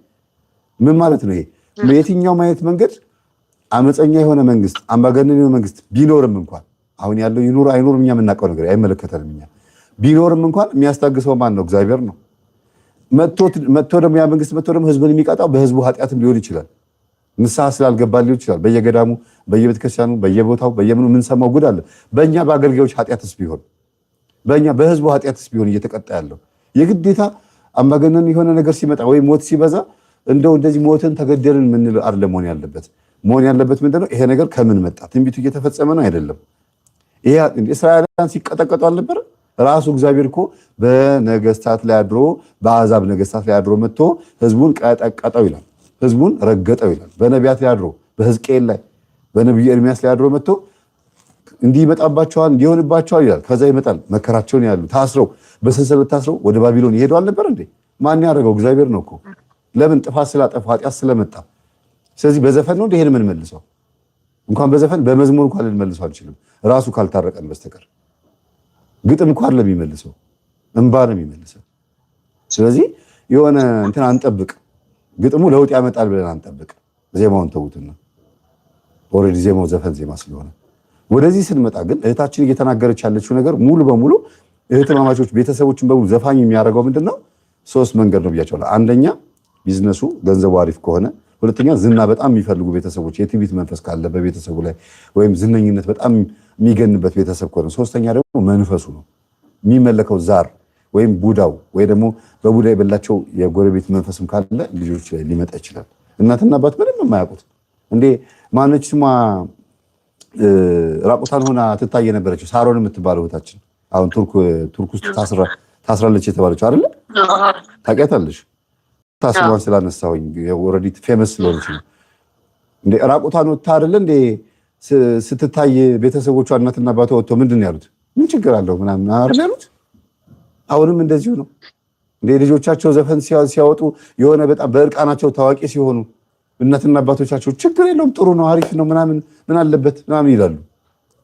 ምን ማለት ነው ይሄ? በየትኛው ማየት መንገድ አመፀኛ የሆነ መንግስት፣ አምባገነን የሆነ መንግስት ቢኖርም እንኳን አሁን ያለው ይኑር አይኑር እኛ የምናውቀው ነገር አይመለከተንም። እኛ ቢኖርም እንኳን የሚያስታግሰው ማን ነው? እግዚአብሔር ነው። መጥቶ ደግሞ ያ መንግስት መጥቶ ደግሞ ህዝብን የሚቀጣው በህዝቡ ኃጢአትም ሊሆን ይችላል። ንስሐ ስላልገባ ሊሆን ይችላል። በየገዳሙ በየቤተክርስቲያኑ በየቦታው በየምኑ የምንሰማው ጉድ አለ። በእኛ በአገልጋዮች ኃጢአትስ ቢሆን በእኛ በህዝቡ ኃጢአትስ ቢሆን እየተቀጣ ያለው የግዴታ አምባገነን የሆነ ነገር ሲመጣ ወይ ሞት ሲበዛ እንደው እንደዚህ ሞትን ተገደልን ምን አይደለም መሆን ያለበት ምንድነው? ይሄ ነገር ከምን መጣ? ትንቢቱ እየተፈጸመ ነው አይደለም? ይሄ እስራኤላውያን ሲቀጠቀጡ አልነበረ? ራሱ እግዚአብሔር እኮ በነገስታት ላይ አድሮ በአሕዛብ ነገስታት ላይ አድሮ መጥቶ ህዝቡን ቀጠቀጠው ይላል። ህዝቡን ረገጠው ይላል። በነቢያት ላይ አድሮ በሕዝቅኤል ላይ በነብዩ ኤርሚያስ ላይ አድሮ መጥቶ እንዲህ ይመጣባቸዋል እንዲሆንባቸዋል ይላል። ከዛ ይመጣል መከራቸውን ያሉ ታስረው በሰንሰለት ታስረው ወደ ባቢሎን ይሄዱ አልነበር እንዴ? ማን ያደረገው? እግዚአብሔር ነው እኮ። ለምን? ጥፋት ስላጠፋ ኃጢአት ስለመጣ። ስለዚህ በዘፈን ነው ይሄን ምን መልሰው እንኳን በዘፈን በመዝሙር እንኳን ልንመልሰው አንችልም፣ ራሱ ካልታረቀን በስተቀር። ግጥም እንኳን ለሚመልሰው እንባ ነው የሚመልሰው። ስለዚህ የሆነ እንትን አንጠብቅ፣ ግጥሙ ለውጥ ያመጣል ብለን አንጠብቅ። ዜማውን ተውትና ኦሬዲ ዜማው ዘፈን ዜማ ስለሆነ ወደዚህ ስንመጣ ግን እህታችን እየተናገረች ያለችው ነገር ሙሉ በሙሉ እህትማማቾች ቤተሰቦችን በሙሉ ዘፋኝ የሚያደርገው ምንድነው? 3 መንገድ ነው ብያቸዋለሁ። አንደኛ ቢዝነሱ ገንዘቡ አሪፍ ከሆነ፣ ሁለተኛ ዝና በጣም የሚፈልጉ ቤተሰቦች የትዕቢት መንፈስ ካለ በቤተሰቡ ላይ ወይም ዝነኝነት በጣም የሚገንበት ቤተሰብ ከሆነ፣ ሶስተኛ ደግሞ መንፈሱ ነው የሚመለከው ዛር ወይም ቡዳው ወይ ደግሞ በቡዳ የበላቸው የጎረቤት መንፈስም ካለ ልጆች ላይ ሊመጣ ይችላል። እናትና አባት ምንም የማያውቁት እንዴ ማነች ስሟ ራቁታን ሆና ትታይ የነበረችው ሳሮን የምትባለው እህታችን አሁን ቱርክ ውስጥ ታስራለች የተባለችው አይደለ? ታውቂያታለሽ? ታስሯን ስላነሳሁኝ ኦልሬዲ ፌመስ ስለሆነች ነው። እንዴ ራቁታን ወጥታ አይደለ እንዴ ስትታይ ቤተሰቦቿ እናትና አባቷ ወጥተው ምንድን ነው ያሉት? ምን ችግር አለው ምናምን አይደል ያሉት? አሁንም እንደዚሁ ነው። እንዴ ልጆቻቸው ዘፈን ሲያወጡ የሆነ በጣም በእርቃናቸው ታዋቂ ሲሆኑ እናትና አባቶቻቸው ችግር የለውም ጥሩ ነው አሪፍ ነው ምናምን ምን አለበት ምናምን ይላሉ።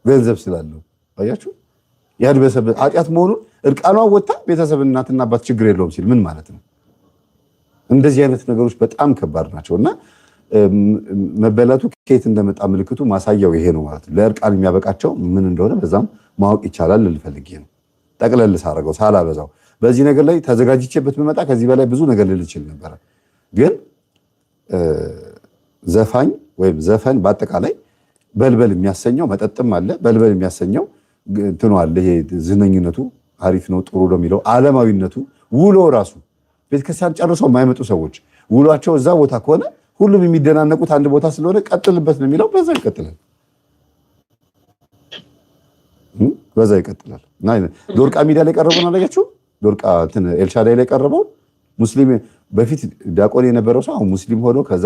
ገንዘብ ስላለው አያችሁ ያድበሰበት ኃጢአት መሆኑን እርቃኗ ወጣ ቤተሰብ እናትና አባት ችግር የለውም ሲል ምን ማለት ነው? እንደዚህ አይነት ነገሮች በጣም ከባድ ናቸውና መበላቱ ከየት እንደመጣ ምልክቱ ማሳያው ይሄ ነው ማለት ነው። ለእርቃን የሚያበቃቸው ምን እንደሆነ በዛም ማወቅ ይቻላል ልፈልግ ነው። ጠቅለል ሳረገው ሳላበዛው በዚህ ነገር ላይ ተዘጋጅቼበት ብመጣ ከዚህ በላይ ብዙ ነገር ልል ይችል ነበር። ግን ዘፋኝ ወይም ዘፈን በአጠቃላይ በልበል የሚያሰኘው መጠጥም አለ። በልበል የሚያሰኘው እንትኑ አለ። ይሄ ዝነኝነቱ አሪፍ ነው ጥሩ ነው የሚለው ዓለማዊነቱ ውሎ ራሱ ቤተክርስቲያን ጨርሰው የማይመጡ ሰዎች ውሏቸው እዛ ቦታ ከሆነ ሁሉም የሚደናነቁት አንድ ቦታ ስለሆነ ቀጥልበት ነው የሚለው። በዛ ይቀጥላል በዛ ይቀጥላል። ዶርቃ ሚዲያ ላይ ቀረበው ነው አላያችሁ? ዶርቃ እንትን ኤልሻዳይ ላይ ቀረበው ሙስሊም በፊት ዲያቆን የነበረው ሰው አሁን ሙስሊም ሆኖ ከዛ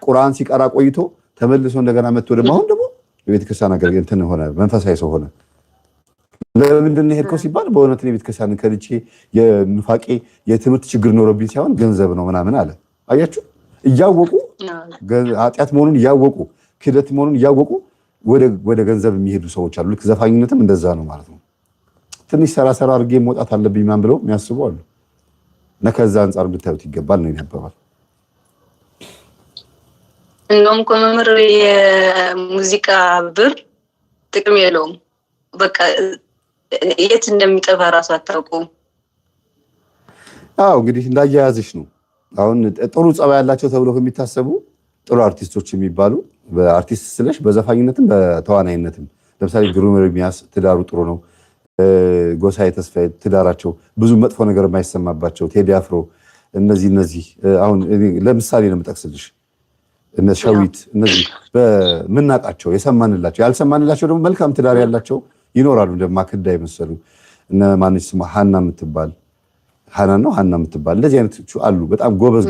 ቁርአን ሲቀራ ቆይቶ ተመልሶ እንደገና መጥቶ ደግሞ አሁን ደግሞ የቤተክርስቲያን ነገር እንትን ሆነ መንፈሳዊ ሰው ሆነ። ለምንድን ነው ሄድከው ሲባል በእውነት ነው ቤተክርስቲያን ከልቼ የኑፋቄ የትምህርት ችግር ኖሮብኝ ሳይሆን ገንዘብ ነው ምናምን አለ። አያችሁ እያወቁ ኃጢአት መሆኑን እያወቁ ክህደት መሆኑን እያወቁ ወደ ገንዘብ የሚሄዱ ሰዎች አሉ። ልክ ዘፋኝነትም እንደዛ ነው ማለት ነው። ትንሽ ሰራ አድርጌ መውጣት አለብኝ ማን ብለው የሚያስቡ አሉ። እና ከዛ አንጻር ብታዩት ይገባል ነው ይነበባል። እንደውም እኮ መምህር የሙዚቃ ብር ጥቅም የለውም። በቃ የት እንደሚጠፋ ራሱ አታውቁም። አዎ እንግዲህ እንዳያያዝሽ ነው። አሁን ጥሩ ጸባይ ያላቸው ተብሎ ከሚታሰቡ ጥሩ አርቲስቶች የሚባሉ በአርቲስት ስለሽ በዘፋኝነትም በተዋናይነትም ለምሳሌ ግሩም ኤርሚያስ ትዳሩ ጥሩ ነው። ጎሳዬ ተስፋዬ ትዳራቸው ብዙ መጥፎ ነገር የማይሰማባቸው ቴዲ አፍሮ እነዚህ አሁን ለምሳሌ ነው የምጠቅስልሽ። እነ ሸዊት እነዚህ በምናቃቸው የሰማንላቸው ያልሰማንላቸው ደግሞ መልካም ትዳር ያላቸው ይኖራሉ። እንደማክዳ የመሰሉ እነ ማንሽ ስማ ሃና የምትባል እንደዚህ አይነት አሉ። በጣም ጎበዝ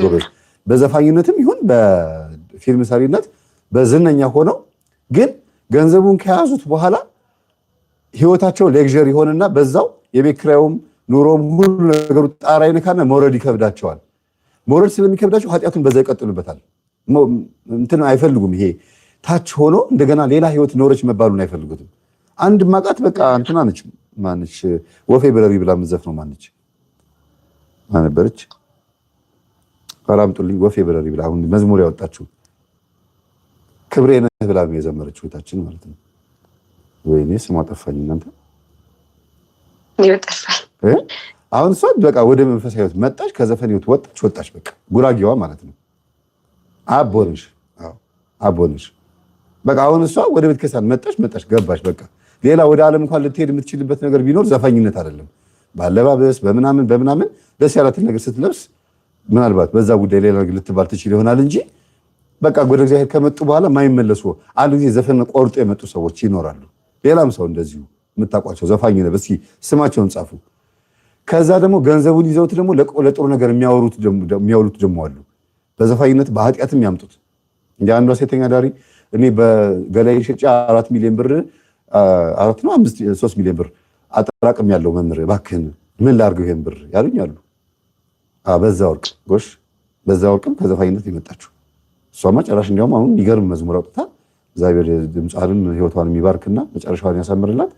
በዘፋኝነትም ይሁን በፊልም ሰሪነት በዝነኛ ሆነው ግን ገንዘቡን ከያዙት በኋላ ህይወታቸው ሌክዠሪ ሆነና በዛው የቤት ኪራዩም ኑሮም ሁሉ ነገሩ ጣራ ይነካና መውረድ ይከብዳቸዋል። መውረድ ስለሚከብዳቸው ኃጢአቱን በዛ ይቀጥሉበታል። እንትን አይፈልጉም። ይሄ ታች ሆኖ እንደገና ሌላ ህይወት ኖረች መባሉን አይፈልጉትም። አንድ ማቃት በቃ እንትና ነች ማነች ወፌ በረሪ ብላ የምትዘፍነው ማነበረች አራምጡልኝ ወፌ በረሪ ብላ አሁን መዝሙር ያወጣችው ክብሬ ነህ ብላ የዘመረችው እህታችን ማለት ነው። ወይኔ ስሟ ጠፋኝ እናንተ ይወጣፋል። አሁን እሷ በቃ ወደ መንፈሳዊ ህይወት መጣች፣ ከዘፈን ህይወት ወጣች። በቃ ጉራጌዋ ማለት ነው። አቦንሽ በቃ አሁን እሷ ወደ ቤተክርስቲያን መጣች ገባች። በቃ ሌላ ወደ ዓለም እንኳን ልትሄድ የምትችልበት ነገር ቢኖር ዘፋኝነት አይደለም። ባለባበስ በምናምን ደስ ያላትን ነገር ስትለብስ ምናልባት በዛ ጉዳይ ሌላ ነገር ልትባል ትችል ይሆናል እንጂ በቃ ወደ እግዚአብሔር ከመጡ በኋላ የማይመለሱ አንድ ጊዜ ዘፈን ቆርጦ የመጡ ሰዎች ይኖራሉ። ሌላም ሰው እንደዚሁ የምታውቋቸው ዘፋኝ ነው። እስኪ ስማቸውን ጻፉ። ከዛ ደግሞ ገንዘቡን ይዘውት ደግሞ ለጥሩ ነገር የሚያውሉት ደግሞ አሉ። በዘፋኝነት በኃጢአትም ያምጡት። እንደ አንዷ ሴተኛ ዳሪ እኔ በገላይ ሸጫ 4 ሚሊዮን ብር 3 ሚሊዮን ብር አጠራቅም ያለው መምህር እባክህን ምን ላድርገው ይሄን ብር ያሉኝ አሉ። በዛ ወርቅም ከዘፋኝነት የመጣችው እሷማ ጭራሽ እንዲያውም አሁን የሚገርም መዝሙር አውጥታ እግዚአብሔር ድምጿንም ህይወቷን የሚባርክና መጨረሻዋን ያሳምርላት።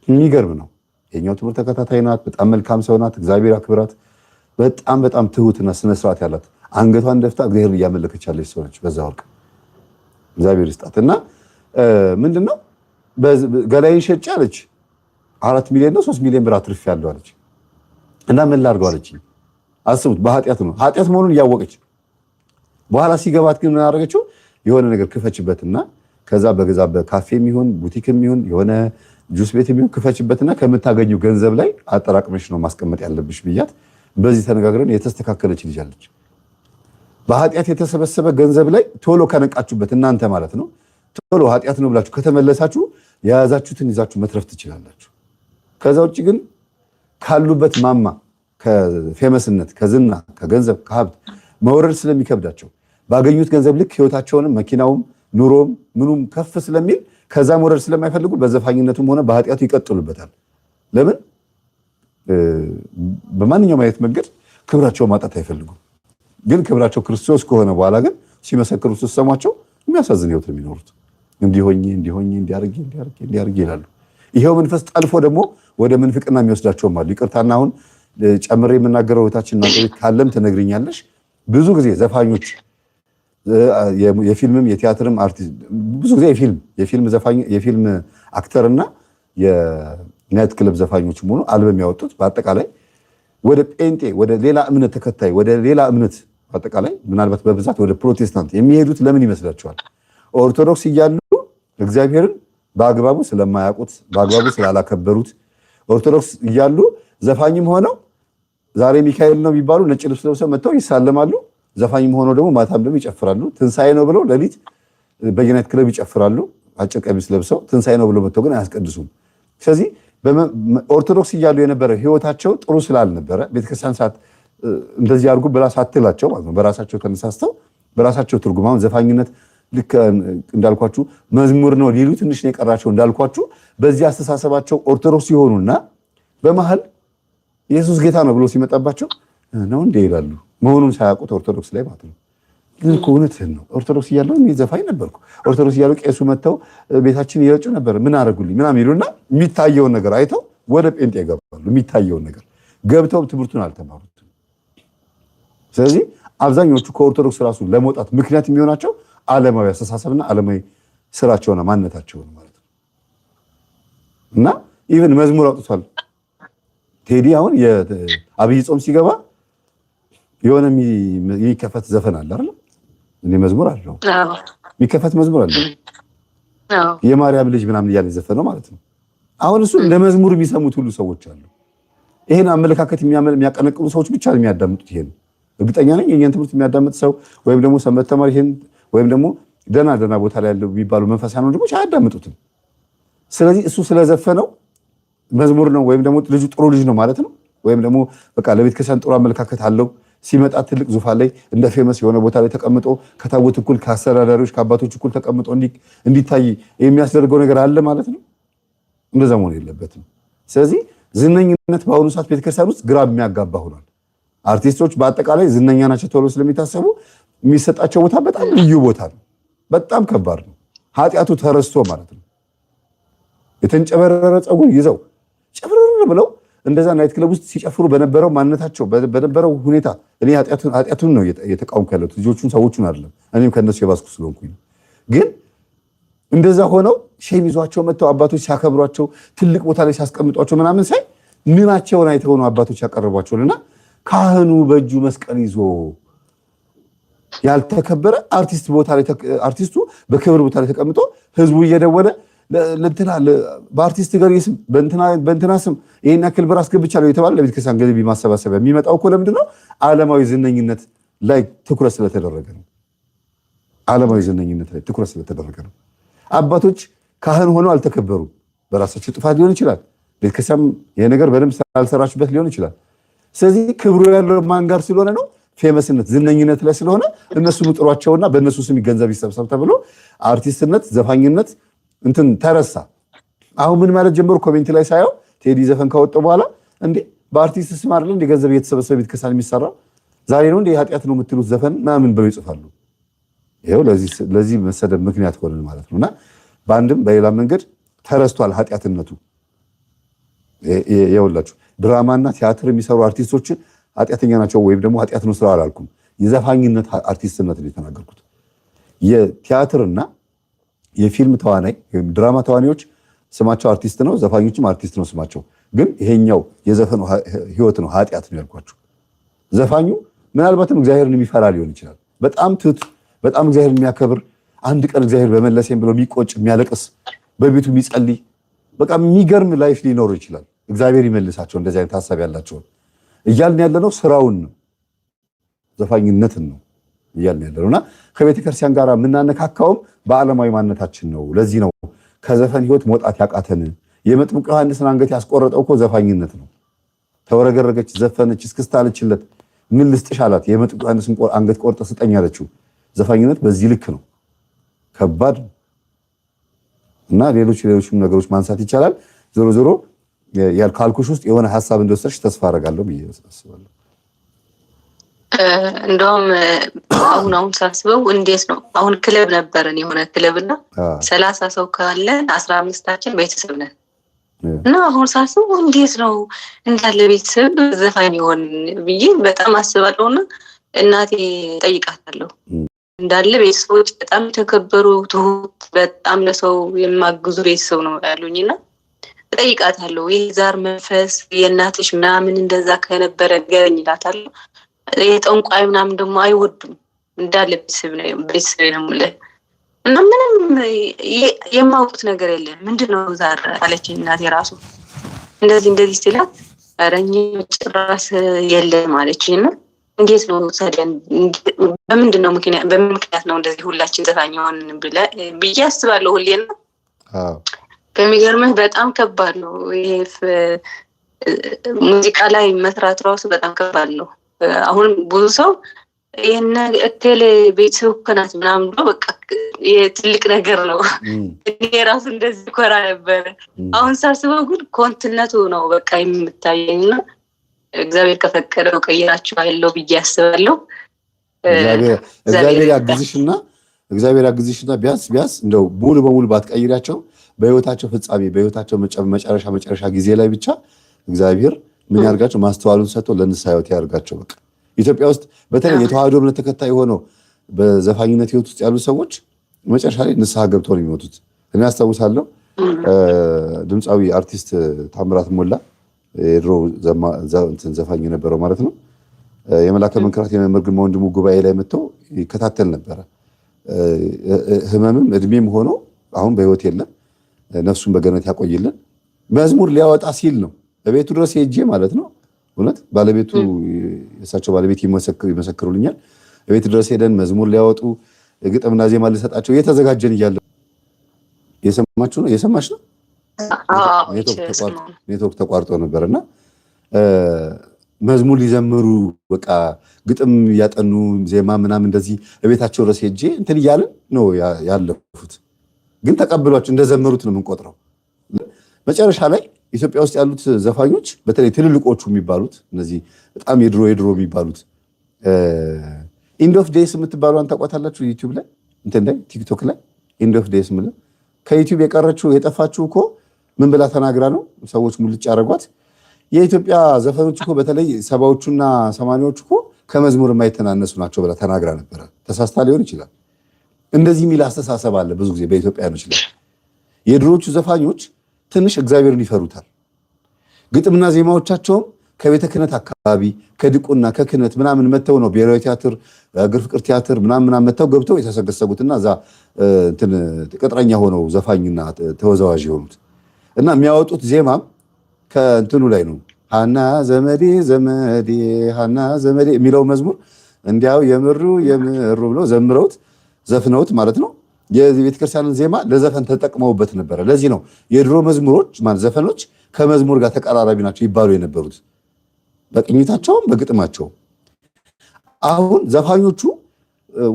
የሚገርም ነው። የኛው ትምህርት ተከታታይ ናት። በጣም መልካም ሰው ናት። እግዚአብሔር አክብራት። በጣም ትሁትና ስነ ስርዓት ያላት አንገቷን ደፍታ እግዚአብሔር እያመለከች ያለች ሰው ነች። በዛ ወርቅ እግዚአብሔር ይስጣት። እና ምንድነው ገላይን ሸጬ አለች 4 ሚሊዮን ነው 3 ሚሊዮን ብር አትርፍ ያለው አለች። እና ምን ላድርገው አለች። አስቡት፣ በኃጢአት ነው ኃጢአት መሆኑን እያወቀች በኋላ ሲገባት ግን ምን አደረገችው? የሆነ ነገር ክፈችበትና ከዛ በገዛ በካፌም ይሁን ቡቲክም ይሁን የሆነ ጁስ ቤትም ይሁን ክፈችበትና ከምታገኙ ገንዘብ ላይ አጠራቅመሽ ነው ማስቀመጥ ያለብሽ ብያት፣ በዚህ ተነጋግረን የተስተካከለች ልጅ አለች። በኃጢአት የተሰበሰበ ገንዘብ ላይ ቶሎ ከነቃችሁበት እናንተ ማለት ነው ቶሎ ኃጢአት ነው ብላችሁ ከተመለሳችሁ የያዛችሁትን ይዛችሁ መትረፍ ትችላላችሁ። ከዛ ውጭ ግን ካሉበት ማማ ከፌመስነት ከዝና ከገንዘብ ከሀብት መውረድ ስለሚከብዳቸው ባገኙት ገንዘብ ልክ ህይወታቸውንም መኪናውም ኑሮም ምኑም ከፍ ስለሚል ከዛ መውረድ ስለማይፈልጉ በዘፋኝነቱም ሆነ በኃጢአቱ ይቀጥሉበታል። ለምን? በማንኛውም አይነት መንገድ ክብራቸውን ማጣት አይፈልጉም። ግን ክብራቸው ክርስቶስ ከሆነ በኋላ ግን ሲመሰክሩ ስትሰሟቸው የሚያሳዝን ህይወት ነው የሚኖሩት። እንዲሆኝ እንዲያርግ ይላሉ። ይሄው መንፈስ ጠልፎ ደግሞ ወደ ምንፍቅና የሚወስዳቸውም አሉ። ይቅርታና አሁን ጨምሬ የምናገረው እህታችን ናገሪት ካለም ትነግሪኛለሽ። ብዙ ጊዜ ዘፋኞች የፊልምም የቲያትርም አርቲስት ብዙ ጊዜ የፊልም አክተርና የናይት ክለብ ዘፋኞች ሆኑ አልበም ያወጡት በአጠቃላይ ወደ ጴንጤ ወደ ሌላ እምነት ተከታይ ወደ ሌላ እምነት በአጠቃላይ ምናልባት በብዛት ወደ ፕሮቴስታንት የሚሄዱት ለምን ይመስላችኋል? ኦርቶዶክስ እያሉ እግዚአብሔርን በአግባቡ ስለማያውቁት በአግባቡ ስላላከበሩት ኦርቶዶክስ እያሉ ዘፋኝም ሆነው ዛሬ ሚካኤል ነው የሚባሉ ነጭ ልብስ ለብሰው መጥተው ይሳለማሉ። ዘፋኝም ሆነው ደግሞ ማታም ደግሞ ይጨፍራሉ። ትንሳኤ ነው ብለው ሌሊት በየናይት ክለብ ይጨፍራሉ። አጭር ቀሚስ ለብሰው ትንሳኤ ነው ብለው መጥተው ግን አያስቀድሱም። ስለዚህ ኦርቶዶክስ እያሉ የነበረ ህይወታቸው ጥሩ ስላልነበረ ቤተክርስቲያን እንደዚህ አድርጉ ብላ ሳትላቸው ማለት ነው በራሳቸው ተነሳስተው በራሳቸው ትርጉም አሁን ዘፋኝነት ልክ እንዳልኳችሁ መዝሙር ነው ሊሉ ትንሽ ነው የቀራቸው እንዳልኳችሁ በዚህ አስተሳሰባቸው ኦርቶዶክስ ይሆኑና በመሃል ኢየሱስ ጌታ ነው ብሎ ሲመጣባቸው ነው እንደ ይላሉ መሆኑን ሳያውቁት ኦርቶዶክስ ላይ ማለት ነው። ግን እውነትህን ነው ኦርቶዶክስ እያለሁ እኔ ዘፋኝ ነበርኩ። ኦርቶዶክስ እያለሁ ቄሱ መጥተው ቤታችን ይረጩ ነበር ምን አደረጉልኝ ምናምን ይሉና የሚታየውን ነገር አይተው ወደ ጴንጤ ይገባሉ። የሚታየውን ነገር ገብተው ትምህርቱን አልተማሩትም። ስለዚህ አብዛኞቹ ከኦርቶዶክስ ራሱ ለመውጣት ምክንያት የሚሆናቸው ዓለማዊ አስተሳሰብና ዓለማዊ ስራቸውና ማንነታቸው ነው ማለት ነው። እና ኢቭን መዝሙር አውጥቷል ቴዲ። አሁን የአብይ ጾም ሲገባ የሆነ የሚከፈት ዘፈን አለ አይደል? እንደ መዝሙር አለው የሚከፈት መዝሙር አለ የማርያም ልጅ ምናምን እያለ ዘፈነው ማለት ነው። አሁን እሱ እንደ መዝሙር የሚሰሙት ሁሉ ሰዎች አሉ። ይሄን አመለካከት የሚያቀነቅኑ ሰዎች ብቻ ነው የሚያዳምጡት። ይሄን እርግጠኛ ነኝ የኛን ትምህርት የሚያዳምጥ ሰው ወይም ደግሞ ሰንበት ተማሪ ይሄን ወይም ደግሞ ደና ቦታ ላይ ያለው የሚባሉ መንፈሳዊ ነው ደግሞ አያዳምጡትም። ስለዚህ እሱ ስለዘፈነው መዝሙር ነው ወይም ደግሞ ልጁ ጥሩ ልጅ ነው ማለት ነው። ወይም ደግሞ በቃ ለቤተ ክርስቲያን ጥሩ አመለካከት አለው ሲመጣ ትልቅ ዙፋን ላይ እንደ ፌመስ የሆነ ቦታ ላይ ተቀምጦ ከታቦት እኩል ከአስተዳዳሪዎች ከአባቶች እኩል ተቀምጦ እንዲታይ የሚያስደርገው ነገር አለ ማለት ነው። እንደዛ መሆን የለበትም። ስለዚህ ዝነኝነት በአሁኑ ሰዓት ቤተክርስቲያን ውስጥ ግራ የሚያጋባ ሆኗል። አርቲስቶች በአጠቃላይ ዝነኛ ናቸው ተብሎ ስለሚታሰቡ የሚሰጣቸው ቦታ በጣም ልዩ ቦታ ነው። በጣም ከባድ ነው። ኃጢአቱ ተረስቶ ማለት ነው። የተንጨበረረ ፀጉር ይዘው ጨብረር ብለው እንደዛ ናይት ክለብ ውስጥ ሲጨፍሩ በነበረው ማንነታቸው በነበረው ሁኔታ እኔ ኃጢአቱን ነው የተቃወምኩ ያለሁት ልጆቹን ሰዎቹን አይደለም። እኔም ከነሱ የባስኩ ስለሆንኩኝ ግን እንደዛ ሆነው ሼም ይዟቸው መጥተው አባቶች ሲያከብሯቸው ትልቅ ቦታ ላይ ሲያስቀምጧቸው ምናምን ሳይ ምናቸውን አይተው ነው አባቶች ያቀርቧቸውና ካህኑ በእጁ መስቀል ይዞ ያልተከበረ አርቲስቱ በክብር ቦታ ላይ ተቀምጦ ህዝቡ እየደወለ ለእንትና በአርቲስት ጋር ስም በእንትና ስም ይሄን ያክል ብር አስገብቻለሁ የተባለ ለቤተ ክርስቲያን ገቢ ማሰባሰቢያ የሚመጣው እኮ ለምንድን ነው? ዓለማዊ ዝነኝነት ላይ ትኩረት ስለተደረገ ነው። ዓለማዊ ዝነኝነት ላይ ትኩረት ስለተደረገ ነው። አባቶች ካህን ሆነው አልተከበሩም። በራሳቸው ጥፋት ሊሆን ይችላል። ቤተ ክርስቲያን ይሄ ነገር በደንብ ስላልሰራችበት ሊሆን ይችላል። ስለዚህ ክብሩ ያለው ማን ጋር ስለሆነ ነው? ፌመስነት ዝነኝነት ላይ ስለሆነ እነሱን ጥሯቸውና በእነሱ ስም ገንዘብ ይሰብሰብ ተብሎ አርቲስትነት ዘፋኝነት እንትን ተረሳ። አሁን ምን ማለት ጀመሩ? ኮሜንት ላይ ሳየው ቴዲ ዘፈን ካወጣ በኋላ እንዴ በአርቲስት ስም አይደል እንደ ገንዘብ እየተሰበሰበ ቤተክርስቲያን የሚሰራው ዛሬ ነው እንደ ኃጢአት ነው የምትሉት ዘፈን ምናምን ብለው ይጽፋሉ። ይሄው ለዚህ መሰደብ ምክንያት ሆነን ማለት ነውና በአንድም በሌላ መንገድ ተረስቷል ኃጢአትነቱ። ይኸውላችሁ ድራማና ቲያትር የሚሰሩ አርቲስቶች ኃጢአተኛ ናቸው ወይም ደግሞ ኃጢአት ነው ስራ አላልኩም። የዘፋኝነት አርቲስትነት ነው የተናገርኩት። የቲያትርና የፊልም ተዋናይ ወይም ድራማ ተዋናዮች ስማቸው አርቲስት ነው፣ ዘፋኞችም አርቲስት ነው ስማቸው። ግን ይሄኛው የዘፈኑ ህይወት ነው ኃጢአት ነው ያልኳችሁ። ዘፋኙ ምናልባትም እግዚአብሔርን የሚፈራ ሊሆን ይችላል። በጣም በጣም እግዚአብሔርን የሚያከብር አንድ ቀን እግዚአብሔር በመለሰኝ ብሎ የሚቆጭ የሚያለቅስ በቤቱ የሚጸልይ በቃ የሚገርም ላይፍ ሊኖር ይችላል። እግዚአብሔር ይመልሳቸው እንደዚህ አይነት ሐሳብ ያላቸው። እያልን ያለነው ስራውን ነው፣ ዘፋኝነትን ነው እያልን ያለነውና ከቤተ ክርስቲያን ጋር የምናነካካውም በዓለማዊ ማንነታችን ነው። ለዚህ ነው ከዘፈን ህይወት መውጣት ያቃተን። የመጥምቁ ዮሐንስን አንገት ያስቆረጠው እኮ ዘፋኝነት ነው። ተወረገረገች፣ ዘፈነች፣ እስክስታለችለት ምን ልስጥሽ አላት። የመጥምቁ ዮሐንስን አንገት ቆርጠ ስጠኝ አለችው። ዘፋኝነት በዚህ ልክ ነው፣ ከባድ ነው። እና ሌሎችም ነገሮች ማንሳት ይቻላል። ዞሮ ዞሮ ካልኩሽ ውስጥ የሆነ ሐሳብ እንደወሰድሽ ተስፋ አደርጋለሁ ብዬ አስባለሁ። እንደውም አሁን ሳስበው እንዴት ነው አሁን ክለብ ነበረን የሆነ ክለብና 30 ሰው ካለን 15ታችን ቤተሰብ ነን እና አሁን ሳስበው እንዴት ነው እንዳለ ቤተሰብ ዘፋኝ ይሆን ብዬ በጣም አስባለሁና እናቴ ጠይቃታለሁ። እንዳለ ቤተሰቦች በጣም ተከበሩ፣ ትሁት፣ በጣም ለሰው የማግዙ ቤተሰብ ነው ያሉኝና ጠይቃታለሁ። የዛር መንፈስ የእናትሽ ምናምን እንደዛ ከነበረ ገረኝ ይላታለሁ። የጠንቋይ ምናምን ደግሞ አይወዱም እንዳለ ቤተሰብ ነው ማለት እና ምንም የማውቁት ነገር የለም። ምንድነው ዛር አለችኝ እናቴ ራሱ እንደዚህ ሲላት አረኝ ጭራሽ የለም አለችኝና እንዴት ነው ታዲያ በምን ምክንያት ነው እንደዚህ ሁላችን ዘፋኝ ሆነን ብዬ አስባለሁ ሁሌና ከሚገርምህ በጣም ከባድ ነው ይሄ ሙዚቃ ላይ መስራት ራሱ በጣም ከባድ ነው። አሁን ብዙ ሰው ይሄን እከለ ቤተሰብ ከናት ምናምን ብሎ በቃ የትልቅ ነገር ነው። እኔ ራሱ እንደዚህ ኮራ ነበር። አሁን ሳስበው ግን ኮንትነቱ ነው በቃ የምታየኝና እግዚአብሔር ከፈቀደው ቀይራችኋለሁ ብዬ አስባለሁ። እግዚአብሔር ያግዝሽና ቢያንስ እንደው ሙሉ በሙሉ ባትቀይራቸው በህይወታቸው ፍጻሜ በህይወታቸው መጨረሻ ጊዜ ላይ ብቻ እግዚአብሔር ምን ያርጋቸው ማስተዋሉን ሰጥቶ ለንስሐ ህይወት ያርጋቸው። በቃ ኢትዮጵያ ውስጥ በተለይ የተዋህዶ እምነት ተከታይ ሆነው በዘፋኝነት ህይወት ውስጥ ያሉ ሰዎች መጨረሻ ላይ ንስሐ ገብተው ነው የሚሞቱት። እኔ አስታውሳለሁ ድምፃዊ አርቲስት ታምራት ሞላ የድሮ ዘፋኝ የነበረው ማለት ነው የመላከ መንክራት የመምህር ግርማ ወንድሙ ጉባኤ ላይ መጥቶ ይከታተል ነበረ። ህመምም እድሜም ሆኖ አሁን በህይወት የለም፣ ነፍሱን በገነት ያቆይልን። መዝሙር ሊያወጣ ሲል ነው በቤቱ ድረስ ሄጄ ማለት ነው። እውነት ባለቤቱ የእሳቸው ባለቤት ይመሰክሩልኛል። በቤቱ ድረስ ሄደን መዝሙር ሊያወጡ ግጥምና ዜማ ሊሰጣቸው እየተዘጋጀን እያለ የሰማችሁ ነው የሰማሽ ነው ኔትወርክ ተቋርጦ ነበርና መዝሙር ሊዘምሩ በቃ ግጥም ያጠኑ ዜማ ምናምን እንደዚህ በቤታቸው ድረስ ሄጄ እንትን እያልን ነው ያለፉት። ግን ተቀብሏቸው እንደዘመሩት ነው የምንቆጥረው። መጨረሻ ላይ ኢትዮጵያ ውስጥ ያሉት ዘፋኞች በተለይ ትልልቆቹ የሚባሉት እነዚህ በጣም የድሮ የሚባሉት ኢንድ ኦፍ ዴይስ የምትባሉን ታውቋታላችሁ? ዩቲዩብ ላይ እንትን ላይ ቲክቶክ ላይ ኢንድ ኦፍ ዴይስ ምን ከዩቲዩብ የቀረችው የጠፋችው እኮ ምን ብላ ተናግራ ነው ሰዎች ሙልጭ ያደረጓት? የኢትዮጵያ ዘፈኖች እኮ በተለይ 70ዎቹና 80ዎቹ እኮ ከመዝሙር የማይተናነሱ ናቸው ብላ ተናግራ ነበረ። ተሳስታ ሊሆን ይችላል። እንደዚህ የሚል አስተሳሰብ አለ ብዙ ጊዜ በኢትዮጵያኖች ላይ። የድሮቹ ዘፋኞች ትንሽ እግዚአብሔርን ይፈሩታል። ግጥምና ዜማዎቻቸውም ከቤተ ክህነት አካባቢ ከድቁና ከክህነት ምናምን መተው ነው ብሔራዊ ቲያትር፣ አገር ፍቅር ቲያትር ምናምን መተው ገብተው የተሰገሰጉትና እዛ እንትን ቅጥረኛ ሆነው ዘፋኝና ተወዛዋዥ የሆኑት እና የሚያወጡት ዜማም ከእንትኑ ላይ ነው። ሃና ዘመዴ ዘመዴ ሃና ዘመዴ የሚለው መዝሙር እንዲያው የምሩ ብለው ዘምረውት ዘፍነውት ማለት ነው። የቤተክርስቲያንን ዜማ ለዘፈን ተጠቅመውበት ነበረ። ለዚህ ነው የድሮ መዝሙሮች ማለት ዘፈኖች ከመዝሙር ጋር ተቀራራቢ ናቸው ይባሉ የነበሩት በቅኝታቸውም በግጥማቸውም። አሁን ዘፋኞቹ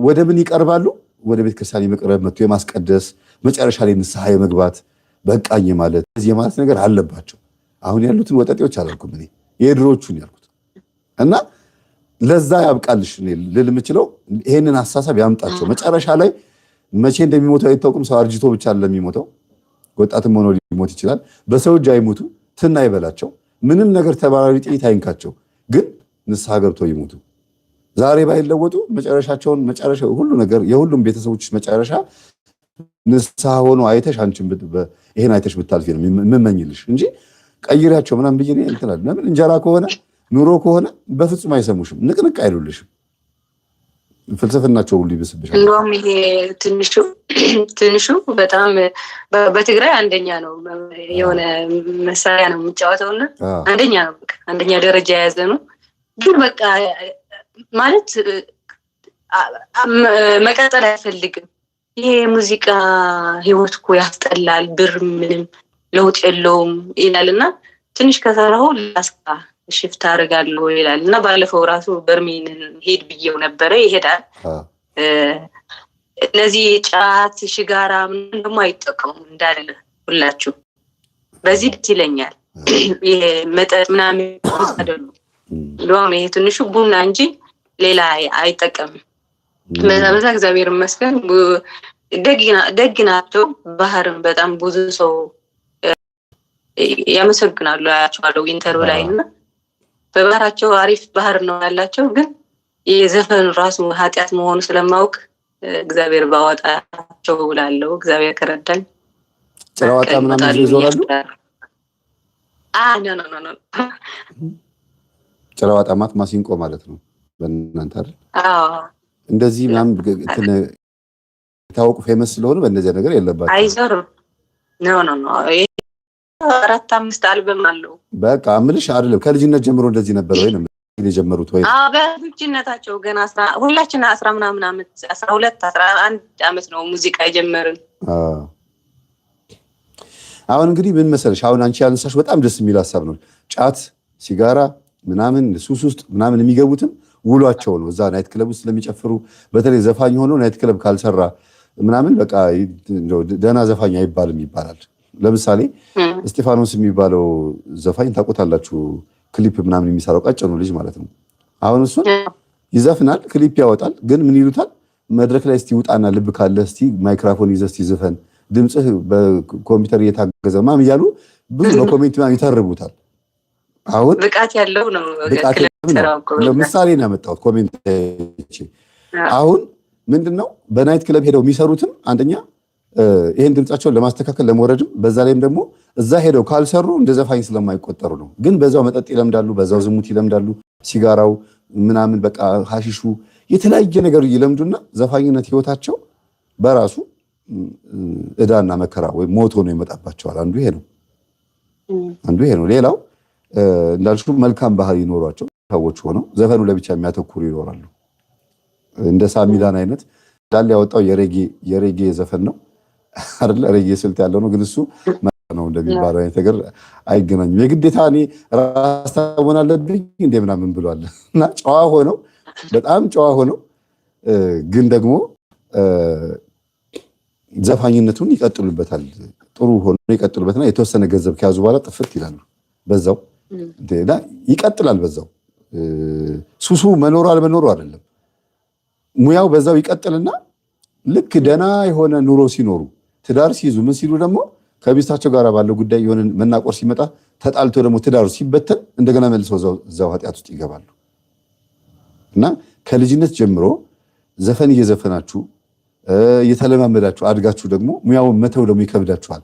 ወደ ምን ይቀርባሉ? ወደ ቤተክርስቲያን የመቅረብ መጥቶ የማስቀደስ መጨረሻ ላይ ንስሐ የመግባት በቃኝ ማለት እዚህ ማለት ነገር አለባቸው። አሁን ያሉትን ወጠጤዎች አላልኩም እኔ የድሮቹን ያልኩት እና ለዛ ያብቃልሽ ልል የምችለው ይሄንን አሳሳብ ያምጣቸው። መጨረሻ ላይ መቼ እንደሚሞተው አይታወቅም። ሰው አርጅቶ ብቻ ለሚሞተው ወጣትም ሆኖ ሊሞት ይችላል። በሰው እጅ አይሞቱ፣ ትን አይበላቸው፣ ምንም ነገር ተባራሪ ጥይት አይንካቸው፣ ግን ንስሐ ገብተው ይሞቱ። ዛሬ ባይለወጡ መጨረሻቸውን ሁሉ ነገር የሁሉም ቤተሰቦች መጨረሻ ንስሐ ሆኖ አይተሽ አንቺን ይሄን አይተሽ ብታልፊ ነው የምመኝልሽ እንጂ ቀይራቸው ምናምን ብዬ እንትላል። ለምን እንጀራ ከሆነ ኑሮ ከሆነ በፍጹም አይሰሙሽም፣ ንቅንቅ አይሉልሽም። ፍልስፍናቸው ሁሉ ይብስብሻል። እንደውም ይሄ ትንሹ በጣም በትግራይ አንደኛ ነው። የሆነ መሳሪያ ነው የሚጫወተውና አንደኛ ነው፣ አንደኛ ደረጃ የያዘ ነው። ግን በቃ ማለት መቀጠል አይፈልግም። ይሄ የሙዚቃ ህይወት እኮ ያስጠላል፣ ብር ምንም ለውጥ የለውም ይላልና ትንሽ ከሰራሁ ላስካ ሽፍት አደርጋለሁ ይላል እና ባለፈው ራሱ በርሜንን ሄድ ብዬው ነበረ። ይሄዳል። እነዚህ ጫት ሽጋራ ምንም ደግሞ አይጠቀሙም እንዳለ ሁላችሁ። በዚህ ደስ ይለኛል። ይሄ መጠጥ ምናምን አይደሉም። እንደውም ይሄ ትንሹ ቡና እንጂ ሌላ አይጠቀምም። በዛ እግዚአብሔር ይመስገን ደግ ናቸው። ባህርም በጣም ብዙ ሰው ያመሰግናሉ አያቸዋለሁ ኢንተርቪው ላይ እና በባህራቸው አሪፍ ባህር ነው ያላቸው። ግን የዘፈኑ ራሱ ኃጢአት መሆኑ ስለማውቅ እግዚአብሔር ባወጣቸው ብላለሁ። እግዚአብሔር ከረዳኝ ጭራዋጣ ምናምን ይዞራሉ። ኖ ጭራዋጣ ማለት ማሲንቆ ማለት ነው በእናንተ አይደል? እንደዚህ ምናምን ታውቁ ፌመስ ስለሆነ በእንደዚያ ነገር የለባቸው። አይዞርም። ኖ 4-5 አልበም አለው። በቃ አምልሽ አይደለም ከልጅነት ጀምሮ እንደዚህ ነበር ወይ ነው የጀመሩት ወይ? በልጅነታቸው ገና ሁላችን 10 ምናምን ዓመት 12 11 ዓመት ነው ሙዚቃ የጀመርን። አሁን እንግዲህ ምን መሰለሽ፣ አሁን አንቺ ያነሳሽ በጣም ደስ የሚል ሀሳብ ነው። ጫት ሲጋራ ምናምን ሱስ ውስጥ ምናምን የሚገቡትም ውሏቸው ነው። እዛ ናይት ክለብ ውስጥ ስለሚጨፍሩ በተለይ ዘፋኝ ሆኖ ናይት ክለብ ካልሰራ ምናምን በቃ ደህና ዘፋኝ አይባልም ይባላል። ለምሳሌ እስጢፋኖስ የሚባለው ዘፋኝ ታውቁታላችሁ? ክሊፕ ምናምን የሚሰራው ቀጭኑ ልጅ ማለት ነው። አሁን እሱ ይዘፍናል፣ ክሊፕ ያወጣል። ግን ምን ይሉታል? መድረክ ላይ እስቲ ውጣና ልብ ካለ እስቲ ማይክሮፎን ይዘህ እስቲ ዝፈን፣ ድምጽህ በኮምፒውተር እየታገዘ ማም እያሉ ብዙ በኮሜንት ማም ይተርቡታል። አሁን ብቃት ያለው ነው። ለምሳሌ ነው ያመጣሁት ኮሜንት። አሁን ምንድነው በናይት ክለብ ሄደው የሚሰሩትም አንደኛ ይሄን ድምጻቸውን ለማስተካከል ለመውረድም፣ በዛ ላይም ደግሞ እዛ ሄደው ካልሰሩ እንደ ዘፋኝ ስለማይቆጠሩ ነው። ግን በዛው መጠጥ ይለምዳሉ፣ በዛው ዝሙት ይለምዳሉ፣ ሲጋራው ምናምን በቃ ሐሺሹ የተለያየ ነገር ይለምዱና ዘፋኝነት ህይወታቸው በራሱ እዳና መከራ ወይ ሞቶ ነው ይመጣባቸዋል። አንዱ ይሄ ነው። ሌላው እንዳልሹ መልካም ባህል ይኖሯቸው ሰዎች ሆነው ዘፈኑ ለብቻ የሚያተኩሩ ይኖራሉ። እንደ ሳሚላን አይነት ዳል ያወጣው የሬጌ ዘፈን ነው አይደል? ሬጌ ስልት ያለው ነው፣ ግን እሱ ነው እንደሚባለው አይነት ነገር አይገናኝም። የግዴታ እኔ ራስታ ሆነ አለብኝ እንደ ምናምን ብሏል እና ጨዋ ሆነው በጣም ጨዋ ሆነው ግን ደግሞ ዘፋኝነቱን ይቀጥሉበታል። ጥሩ ሆኖ ይቀጥሉበትና የተወሰነ ገንዘብ ከያዙ በኋላ ጥፍት ይላሉ። በዛው ይቀጥላል። በዛው ሱሱ መኖሩ አልመኖሩ አይደለም፣ ሙያው በዛው ይቀጥልና ልክ ደና የሆነ ኑሮ ሲኖሩ ትዳር ሲይዙ ምን ሲሉ ደግሞ ከሚስታቸው ጋር ባለው ጉዳይ የሆነ መናቆር ሲመጣ ተጣልቶ ደግሞ ትዳሩ ሲበተን እንደገና መልሰው እዛው ኃጢአት ውስጥ ይገባሉ። እና ከልጅነት ጀምሮ ዘፈን እየዘፈናችሁ እየተለማመዳችሁ አድጋችሁ ደግሞ ሙያውን መተው ደግሞ ይከብዳችኋል።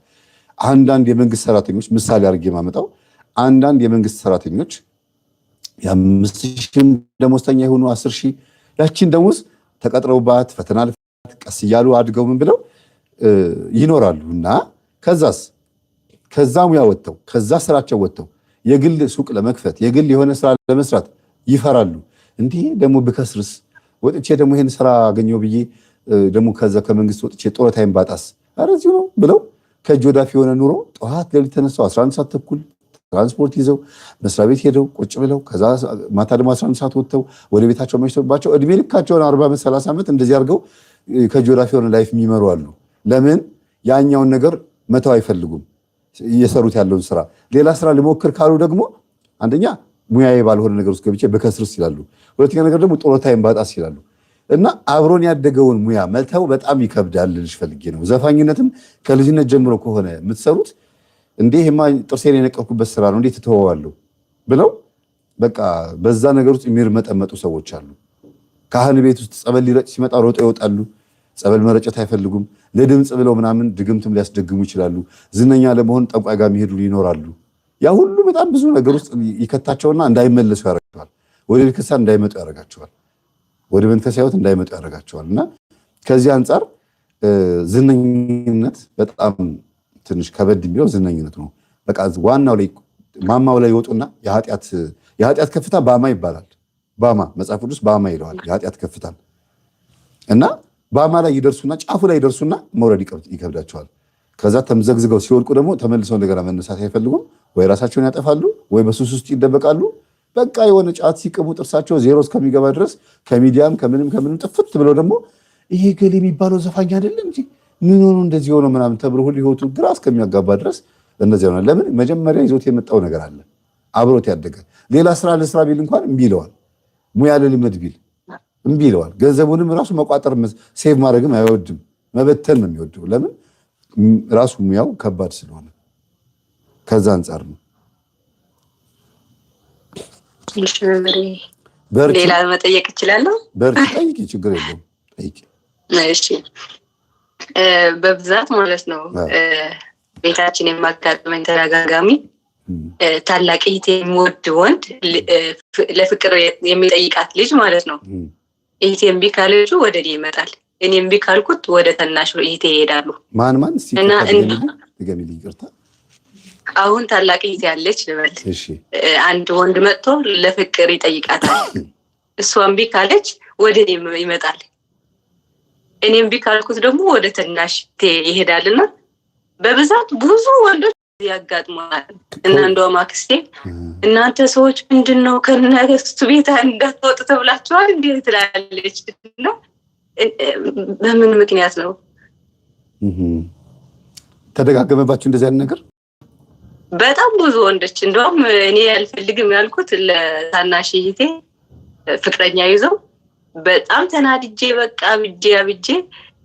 አንዳንድ የመንግስት ሰራተኞች ምሳሌ አድርጌ ማመጣው አንዳንድ የመንግስት ሰራተኞች የ5,000 ደሞዝተኛ የሆኑ 10,000 ያቺን ደሞዝ ተቀጥረውባት ፈተና ቀስ እያሉ አድገው ምን ብለው ይኖራሉ። እና ከዛ ሙያ ወጥተው ከዛ ስራቸው ወጥተው የግል ሱቅ ለመክፈት የግል የሆነ ስራ ለመስራት ይፈራሉ። እንዲህ ደግሞ ብከስርስ ወጥቼ ደግሞ ይሄን ስራ አገኘው ብዬ ደግሞ ከዛ ከመንግስት ወጥቼ ጡረታዬን ባጣስ አረዚው ነው ብለው ከእጅ ወዳፍ የሆነ ኑሮ ጠዋት ሌሊት ተነስተው 11 ሰዓት ተኩል ትራንስፖርት ይዘው መስሪያ ቤት ሄደው ቁጭ ብለው ከዛ ማታ ደግሞ 11 ሰዓት ወጥተው ወደ ቤታቸው መሽቶባቸው እድሜ ልካቸውን 40 ዓመት 30 ዓመት እንደዚህ አድርገው ከእጅ ወዳፍ የሆነ ላይፍ የሚመሩ አሉ። ለምን? ያኛውን ነገር መተው አይፈልጉም። እየሰሩት ያለውን ስራ ሌላ ስራ ልሞክር ካሉ ደግሞ አንደኛ ሙያዬ ባልሆነ ነገር ውስጥ ገብቼ በከስርስ ይላሉ። ሁለተኛ ነገር ደግሞ ጡረታዬን ባጣስ ይላሉ። እና አብሮን ያደገውን ሙያ መተው በጣም ይከብዳል ልልሽ ፈልጌ ነው። ዘፋኝነትም ከልጅነት ጀምሮ ከሆነ የምትሰሩት እንዴማ ጥርሴን የነቀልኩበት ስራ ነው እንዴት ተተወዋለሁ ብለው በቃ በዛ ነገር ውስጥ የሚርመጠመጡ ሰዎች አሉ። ካህን ቤት ውስጥ ጸበል ሊረጭ ሲመጣ ሮጦ ይወጣሉ። ጸበል መረጨት አይፈልጉም። ለድምጽ ብለው ምናምን ድግምትም ሊያስደግሙ ይችላሉ። ዝነኛ ለመሆን ጠንቋይ ጋር የሚሄዱ ይኖራሉ። ያ ሁሉ በጣም ብዙ ነገር ውስጥ ይከታቸውና እንዳይመለሱ ያደርጋቸዋል። ወደ ክርስቲያን እንዳይመጡ ያደርጋቸዋል። ወደ መንፈሳዊ ሕይወት እንዳይመጡ ያደርጋቸዋል። እና ከዚህ አንጻር ዝነኝነት በጣም ትንሽ ከበድ የሚለው ዝነኝነት ነው። በቃ ዋናው ላይ ማማው ላይ ይወጡና የኃጢአት ከፍታ ባማ ይባላል። ባማ መጽሐፍ ቅዱስ ባማ ይለዋል። የኃጢአት ከፍታ እና በአማ ላይ ይደርሱና ጫፉ ላይ ይደርሱና መውረድ ይከብዳቸዋል። ከዛ ተምዘግዝገው ሲወድቁ ደግሞ ተመልሰው እንደገና መነሳት አይፈልጉም። ወይ ራሳቸውን ያጠፋሉ፣ ወይ በሱስ ውስጥ ይደበቃሉ። በቃ የሆነ ጫት ሲቅሙ ጥርሳቸው ዜሮ እስከሚገባ ድረስ ከሚዲያም ከምንም ጥፍት ብለው ደግሞ ይሄ ገሌ የሚባለው ዘፋኝ አይደለም እንጂ ምን ሆኖ እንደዚህ ሆኖ ምናምን ተብሎ ሁሉ ህይወቱ ግራ እስከሚያጋባ ድረስ እንደዚህ ሆነ። ለምን? መጀመሪያ ይዞት የመጣው ነገር አለ፣ አብሮት ያደገ። ሌላ ስራ ለስራ ቢል እንኳን እምቢ ይለዋል። ሙያ ለልመድ ቢል እምቢ ይለዋል። ገንዘቡንም ራሱ መቋጠር ሴቭ ማድረግም አይወድም፣ መበተን ነው የሚወደው። ለምን? ራሱ ሙያው ከባድ ስለሆነ ከዛ አንጻር ነው። ሌላ መጠየቅ እችላለሁ? በርቺ፣ ጠይቂ፣ ችግር የለውም ጠይቂ። እሺ፣ በብዛት ማለት ነው ቤታችን የማጋጥመኝ ተደጋጋሚ ታላቅ እህቴ የሚወድ ወንድ ለፍቅር የሚጠይቃት ልጅ ማለት ነው። እህቴ እምቢ ካለችው ወደ እኔ ይመጣል፣ እኔ እምቢ ካልኩት ወደ ታናሽ እህቴ ይሄዳሉ። ማን እና ድገሚልኝ፣ ይቅርታ። አሁን ታላቅ እህቴ ያለች ልበል፣ አንድ ወንድ መጥቶ ለፍቅር ይጠይቃታል። እሷ እምቢ ካለች ወደ እኔ ይመጣል፣ እኔ እምቢ ካልኩት ደግሞ ወደ ታናሽ ይሄዳልና በብዛት ብዙ ወንዶች ያጋጥማል። እና እንደውም አክስቴ እናንተ ሰዎች ምንድነው ከነሱ ቤት እንዳትወጡ ተብላችኋል እንዴ ትላለች። እና በምን ምክንያት ነው ተደጋገመባችሁ እንደዚህ አይነት ነገር? በጣም ብዙ ወንዶች እንደውም እኔ አልፈልግም ያልኩት ለታናሽ እህቴ ፍቅረኛ ይዘው በጣም ተናድጄ በቃ አብጄ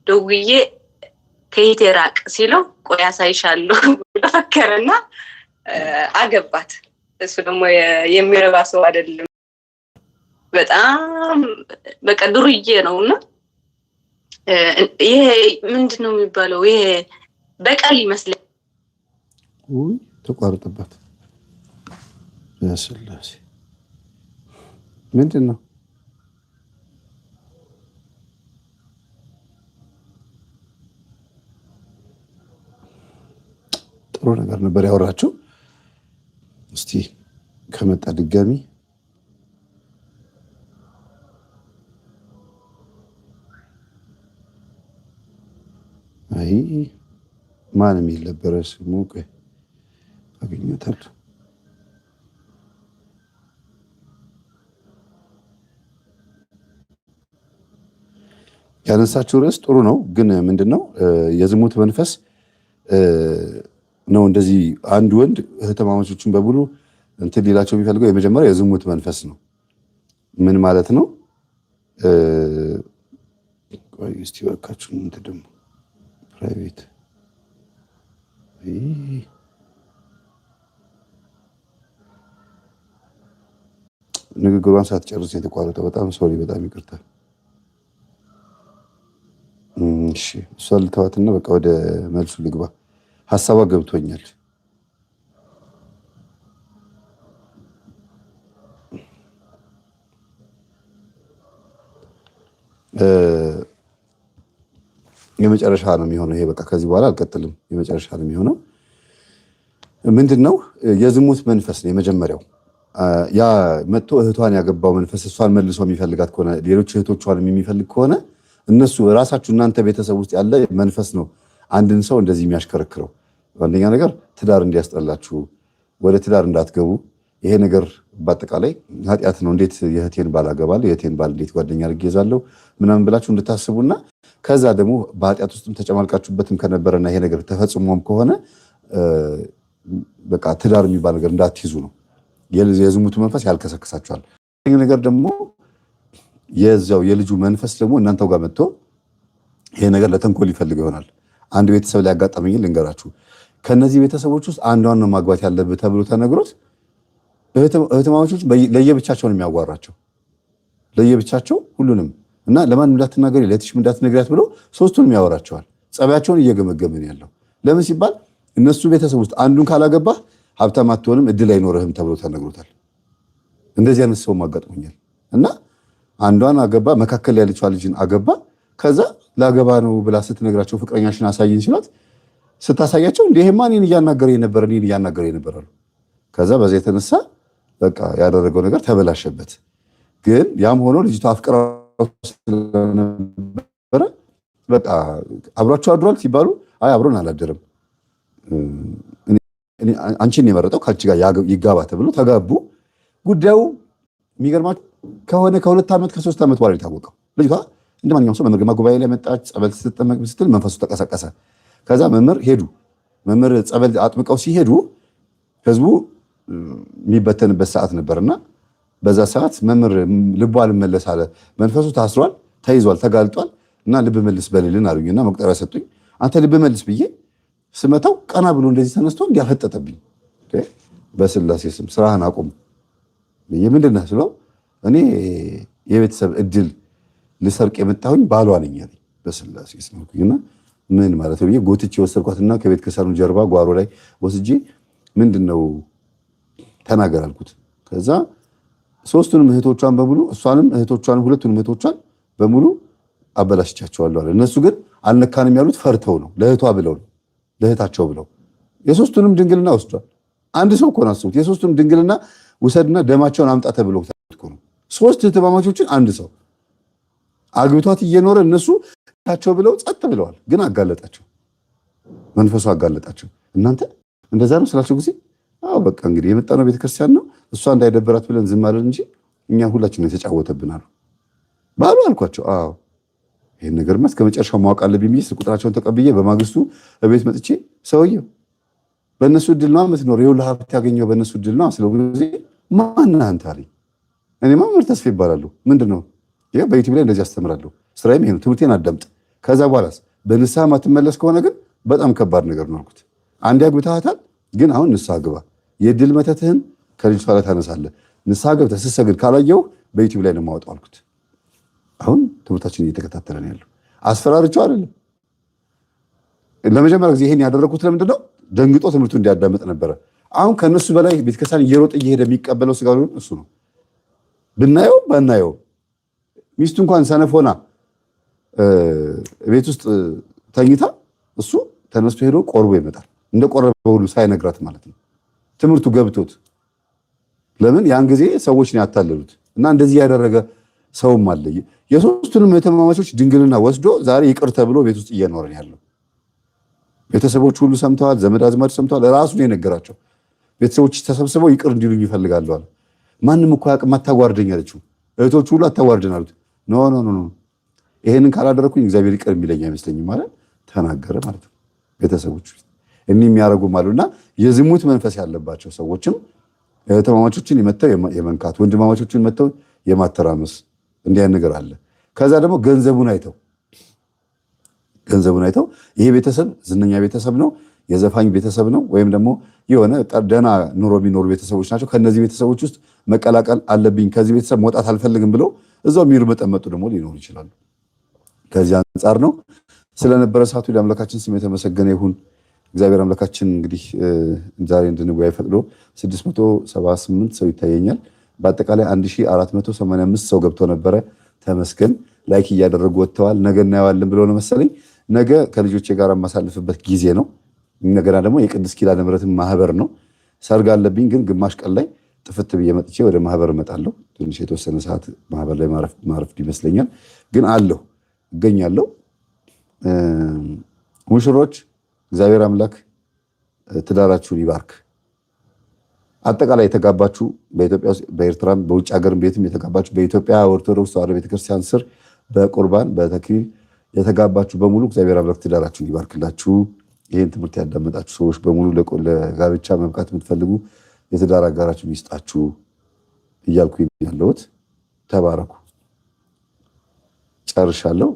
ደውዬ ከእህቴ ራቅ ሲለው ቆይ አሳይሻለሁ ብሎ ፈከረና አገባት። እሱ ደግሞ የሚረባ ሰው አይደለም፣ በጣም በቃ ዱርዬ ነውና ይሄ ምንድነው የሚባለው? ይሄ በቀል ይመስላል። ተቋርጠባት ያስላሴ ምንድነው? ጥሩ ነገር ነበር ያወራችሁ። እስቲ ከመጣ ድጋሚ አይ ማንም የለበረ ስሙ ቆይ አገኘታለሁ። ያነሳችሁ ርዕስ ጥሩ ነው፣ ግን ምንድነው የዝሙት መንፈስ ነው። እንደዚህ አንድ ወንድ እህትማማቾችን በሙሉ እንትን ሊላቸው የሚፈልገው የመጀመሪያው የዝሙት መንፈስ ነው። ምን ማለት ነው? ቆይ እስቲ ወካችሁ እንትን ደግሞ ፕራይቬት ንግግሯን ሳትጨርስ የተቋረጠ በጣም ሶሪ፣ በጣም ይቅርታ። እሺ እሷ ልተዋትና በቃ ወደ መልሱ ልግባ። ሀሳቧ ገብቶኛል። የመጨረሻ ነው የሚሆነው ይሄ። በቃ ከዚህ በኋላ አልቀጥልም። የመጨረሻ ነው የሚሆነው። ምንድነው? የዝሙት መንፈስ ነው የመጀመሪያው። ያ መጥቶ እህቷን ያገባው መንፈስ እሷን መልሶ የሚፈልጋት ከሆነ ሌሎች እህቶቿንም የሚፈልግ ከሆነ እነሱ ራሳችሁ እናንተ ቤተሰብ ውስጥ ያለ መንፈስ ነው አንድን ሰው እንደዚህ የሚያሽከረክረው። አንደኛ ነገር ትዳር እንዲያስጠላችሁ፣ ወደ ትዳር እንዳትገቡ። ይሄ ነገር በአጠቃላይ ኃጢአት ነው። እንዴት የእህቴን ባል አገባለሁ፣ የእህቴን ባል እንዴት ጓደኛ አድርጌ ይዛለሁ ምናምን ብላችሁ እንድታስቡና ከዛ ደግሞ በኃጢአት ውስጥም ተጨማልቃችሁበትም ከነበረና ይሄ ነገር ተፈጽሞም ከሆነ በቃ ትዳር የሚባል ነገር እንዳትይዙ ነው። የዝሙቱ መንፈስ ያልከሰከሳችኋል። ይሄ ነገር ደግሞ የዛው የልጁ መንፈስ ደግሞ እናንተው ጋር መጥቶ ይሄ ነገር ለተንኮል ይፈልግ ይሆናል። አንድ ቤተሰብ ላይ ያጋጠመኝ ልንገራችሁ። ከነዚህ ቤተሰቦች ውስጥ አንዷን ነው ማግባት ያለብህ ተብሎ ተነግሮት እህትማማቾች ለየብቻቸው ነው የሚያጓራቸው፣ ለየብቻቸው ሁሉንም እና ለማን እንዳትናገሪ ለትሽም እንዳትነግሪያት ብሎ ሶስቱንም ያወራቸዋል። ጸባያቸውን እየገመገመን ያለው ለምን ሲባል እነሱ ቤተሰብ ውስጥ አንዱን ካላገባህ ሀብታም አትሆንም፣ እድል አይኖርህም ተብሎ ተነግሮታል። እንደዚህ አይነት ሰው አጋጥሞኛል። እና አንዷን አገባ፣ መካከል ያለችው ልጅን አገባ። ከዛ ላገባ ነው ብላ ስትነግራቸው ፍቅረኛሽን አሳይን ሲላት ስታሳያቸው እንዲህማ እኔን እያናገረኝ ነበር አሉ። ከዛ በዛ የተነሳ በቃ ያደረገው ነገር ተበላሸበት። ግን ያም ሆኖ ልጅቷ አፍቅራ በቃ አብሯቸው አድሯል ሲባሉ አይ አብሮን አላደረም አንቺን የመረጠው ከአንቺ ጋር ይጋባ ተብሎ ተጋቡ። ጉዳዩ የሚገርማችሁ ከሆነ ከ2 ዓመት ከ3 ዓመት በኋላ የታወቀው ልጅቷ እንደማንኛውም ሰው መምህር ጉባኤ ላይ መጣች። ጸበል ስትጠመቅ ስትል መንፈሱ ተቀሰቀሰ። ከዛ መምህር ሄዱ። መምህር ጸበል አጥምቀው ሲሄዱ ህዝቡ የሚበተንበት ሰዓት ነበርና በዛ ሰዓት መምህር ልቡ አልመለስ አለ። መንፈሱ ታስሯል፣ ተይዟል፣ ተጋልጧል እና ልብ መልስ በልልን አሉኝና መቁጠሪያ ሰጡኝ። አንተ ልብ መልስ ብዬ ስመታው ቀና ብሎ እንደዚህ ተነስቶ እንዲያፈጠጠብኝ በስላሴ ስም ስራህን አቁም ብዬ ምንድነው ስለው እኔ የቤተሰብ እድል ልሰርቅ የመጣሁኝ ባሏ ነኝ አለኝ። በስላሴ ስም እና ምን ማለት ነው ብዬ ጎትቼ ወሰድኳትና ከቤተ ክርስቲያኑ ጀርባ ጓሮ ላይ ወስጄ ምንድነው ተናገር አልኩት። ከዛ ሶስቱንም እህቶቿን በሙሉ እሷንም እህቶቿን ሁለቱንም እህቶቿን በሙሉ አበላሽቻቸዋለሁ አለ። እነሱ ግን አልነካንም ያሉት ፈርተው ነው፣ ለእህቷ ብለው ነው፣ ለእህታቸው ብለው። የሶስቱንም ድንግልና ወስዷል። አንድ ሰው እኮ ነው አስቡት። የሶስቱንም ድንግልና ውሰድና ደማቸውን አምጣ ተብለው ነው። 3 እህትማማቾችን አንድ ሰው አግብቷት እየኖረ እነሱ ታቸው ብለው ጸጥ ብለዋል። ግን አጋለጣቸው፣ መንፈሱ አጋለጣቸው። እናንተ እንደዛ ነው ስላቸው ጊዜ አዎ በቃ እንግዲህ የመጣነው ቤተክርስቲያን ነው እሷ እንዳይደበራት ብለን ዝም አለን እንጂ እኛ ሁላችንም የተጫወተብን አሉ ባሉ አልኳቸው። አዎ ይሄን ነገርማ እስከ መጨረሻው ማወቅ አለብኝ ብዬ ቁጥራቸውን ተቀብዬ በማግስቱ እቤት መጥቼ ሰውየው በእነሱ እድል ነው የምትኖር ይኸውልህ ሀብት ያገኘው በእነሱ እድል ነው ስለው ጊዜ ማን አንተ አለኝ። እኔማ መምህር ተስፋ ይባላለሁ። ምንድነው ይሄ በዩቲዩብ ላይ እንደዚህ አስተምራለሁ። ስራዬም ይሄ ነው። ትምህርቴን አዳምጥ። ከዛ በኋላስ በንስሐ ማትመለስ ከሆነ ግን በጣም ከባድ ነገር ነው አልኩት። አንድ ያግብታታል ግን አሁን ንስሐ ግባ። የድል መተትህን ከልጅቷ ላይ ታነሳለህ። ንስሐ ገብተህ ስትሰግድ ካላየው በዩቲዩብ ላይ ነው የማወጣው አልኩት። አሁን ትምህርታችን እየተከታተለ ነው ያለው። አስፈራርቼው አይደለም። ለመጀመሪያ ጊዜ ይሄን ያደረኩት ለምንድን ነው? ደንግጦ ትምህርቱ እንዲያዳምጥ ነበረ። አሁን ከነሱ በላይ ቤተክርስቲያን እየሮጠ እየሄደ የሚቀበለው ስጋ ነው እሱ ነው። ብናየው ባናየው ሚስቱ እንኳን ሰነፎና ቤት ውስጥ ተኝታ እሱ ተነስቶ ሄዶ ቆርቦ ይመጣል። እንደ ቆረበ ሁሉ ሳይነግራት ማለት ነው። ትምህርቱ ገብቶት ለምን ያን ጊዜ ሰዎች ነው ያታለሉት። እና እንደዚህ ያደረገ ሰውም አለ። የሶስቱንም እህትማማቾች ድንግልና ወስዶ ዛሬ ይቅር ተብሎ ቤት ውስጥ እየኖረ ያለው ቤተሰቦች ሁሉ ሰምተዋል። ዘመድ አዝማድ ሰምተዋል። ራሱ ነው የነገራቸው። ቤተሰቦች ተሰብስበው ይቅር እንዲሉኝ ይፈልጋሉ አለ። ማንም እኮ ያቅም አታዋርደኝ አለችው። እህቶቹ ሁሉ አታዋርደን አሉት። ኖ ኖ ኖ ይሄንን ካላደረኩኝ እግዚአብሔር ይቅር የሚለኝ አይመስለኝም ማለት ተናገረ ማለት ነው። ቤተሰቦች እኒህ የሚያደርጉም አሉና የዝሙት መንፈስ ያለባቸው ሰዎችም እህትማማቾችን የመተው የመንካት ወንድማማቾችን መተው የማተራመስ እንዲያ ነገር አለ። ከዛ ደግሞ ገንዘቡን አይተው ይሄ ቤተሰብ ዝነኛ ቤተሰብ ነው፣ የዘፋኝ ቤተሰብ ነው፣ ወይም ደግሞ የሆነ ደህና ኑሮ የሚኖሩ ቤተሰቦች ናቸው። ከነዚህ ቤተሰቦች ውስጥ መቀላቀል አለብኝ፣ ከዚህ ቤተሰብ መውጣት አልፈልግም ብለው እዛው የሚሩ መጠመጡ ደግሞ ሊኖሩ ይችላሉ። ከዚህ አንጻር ነው። ስለነበረ ሰዓቱ ለአምላካችን ስም የተመሰገነ ይሁን። እግዚአብሔር አምላካችን እንግዲህ ዛሬ እንድንወያይ ፈቅዶ 678 ሰው ይታየኛል። በአጠቃላይ 1485 ሰው ገብቶ ነበረ። ተመስገን። ላይክ እያደረጉ ወጥተዋል። ነገ እናየዋለን ብለው ነው መሰለኝ። ነገ ከልጆቼ ጋር የማሳልፍበት ጊዜ ነው። እንደገና ደግሞ የቅድስት ኪዳነ ምሕረትን ማህበር ነው። ሰርግ አለብኝ፣ ግን ግማሽ ቀን ላይ ጥፍት ብዬ መጥቼ ወደ ማህበር እመጣለሁ። ትንሽ የተወሰነ ሰዓት ማህበር ላይ ማረፍ ይመስለኛል፣ ግን አለሁ እገኛለሁ። ሙሽሮች እግዚአብሔር አምላክ ትዳራችሁን ይባርክ። አጠቃላይ የተጋባችሁ በኢትዮጵያ ውስጥ በኤርትራም በውጭ ሀገርም ቤትም የተጋባችሁ በኢትዮጵያ ኦርቶዶክስ ተዋሕዶ ቤተክርስቲያን ስር በቁርባን በተክሊል የተጋባችሁ በሙሉ እግዚአብሔር አምላክ ትዳራችሁን ይባርክላችሁ። ይህን ትምህርት ያዳመጣችሁ ሰዎች በሙሉ ለጋብቻ መብቃት የምትፈልጉ የትዳር አጋራችሁን ይስጣችሁ እያልኩ ያለሁት። ተባረኩ። ጨርሻለሁ።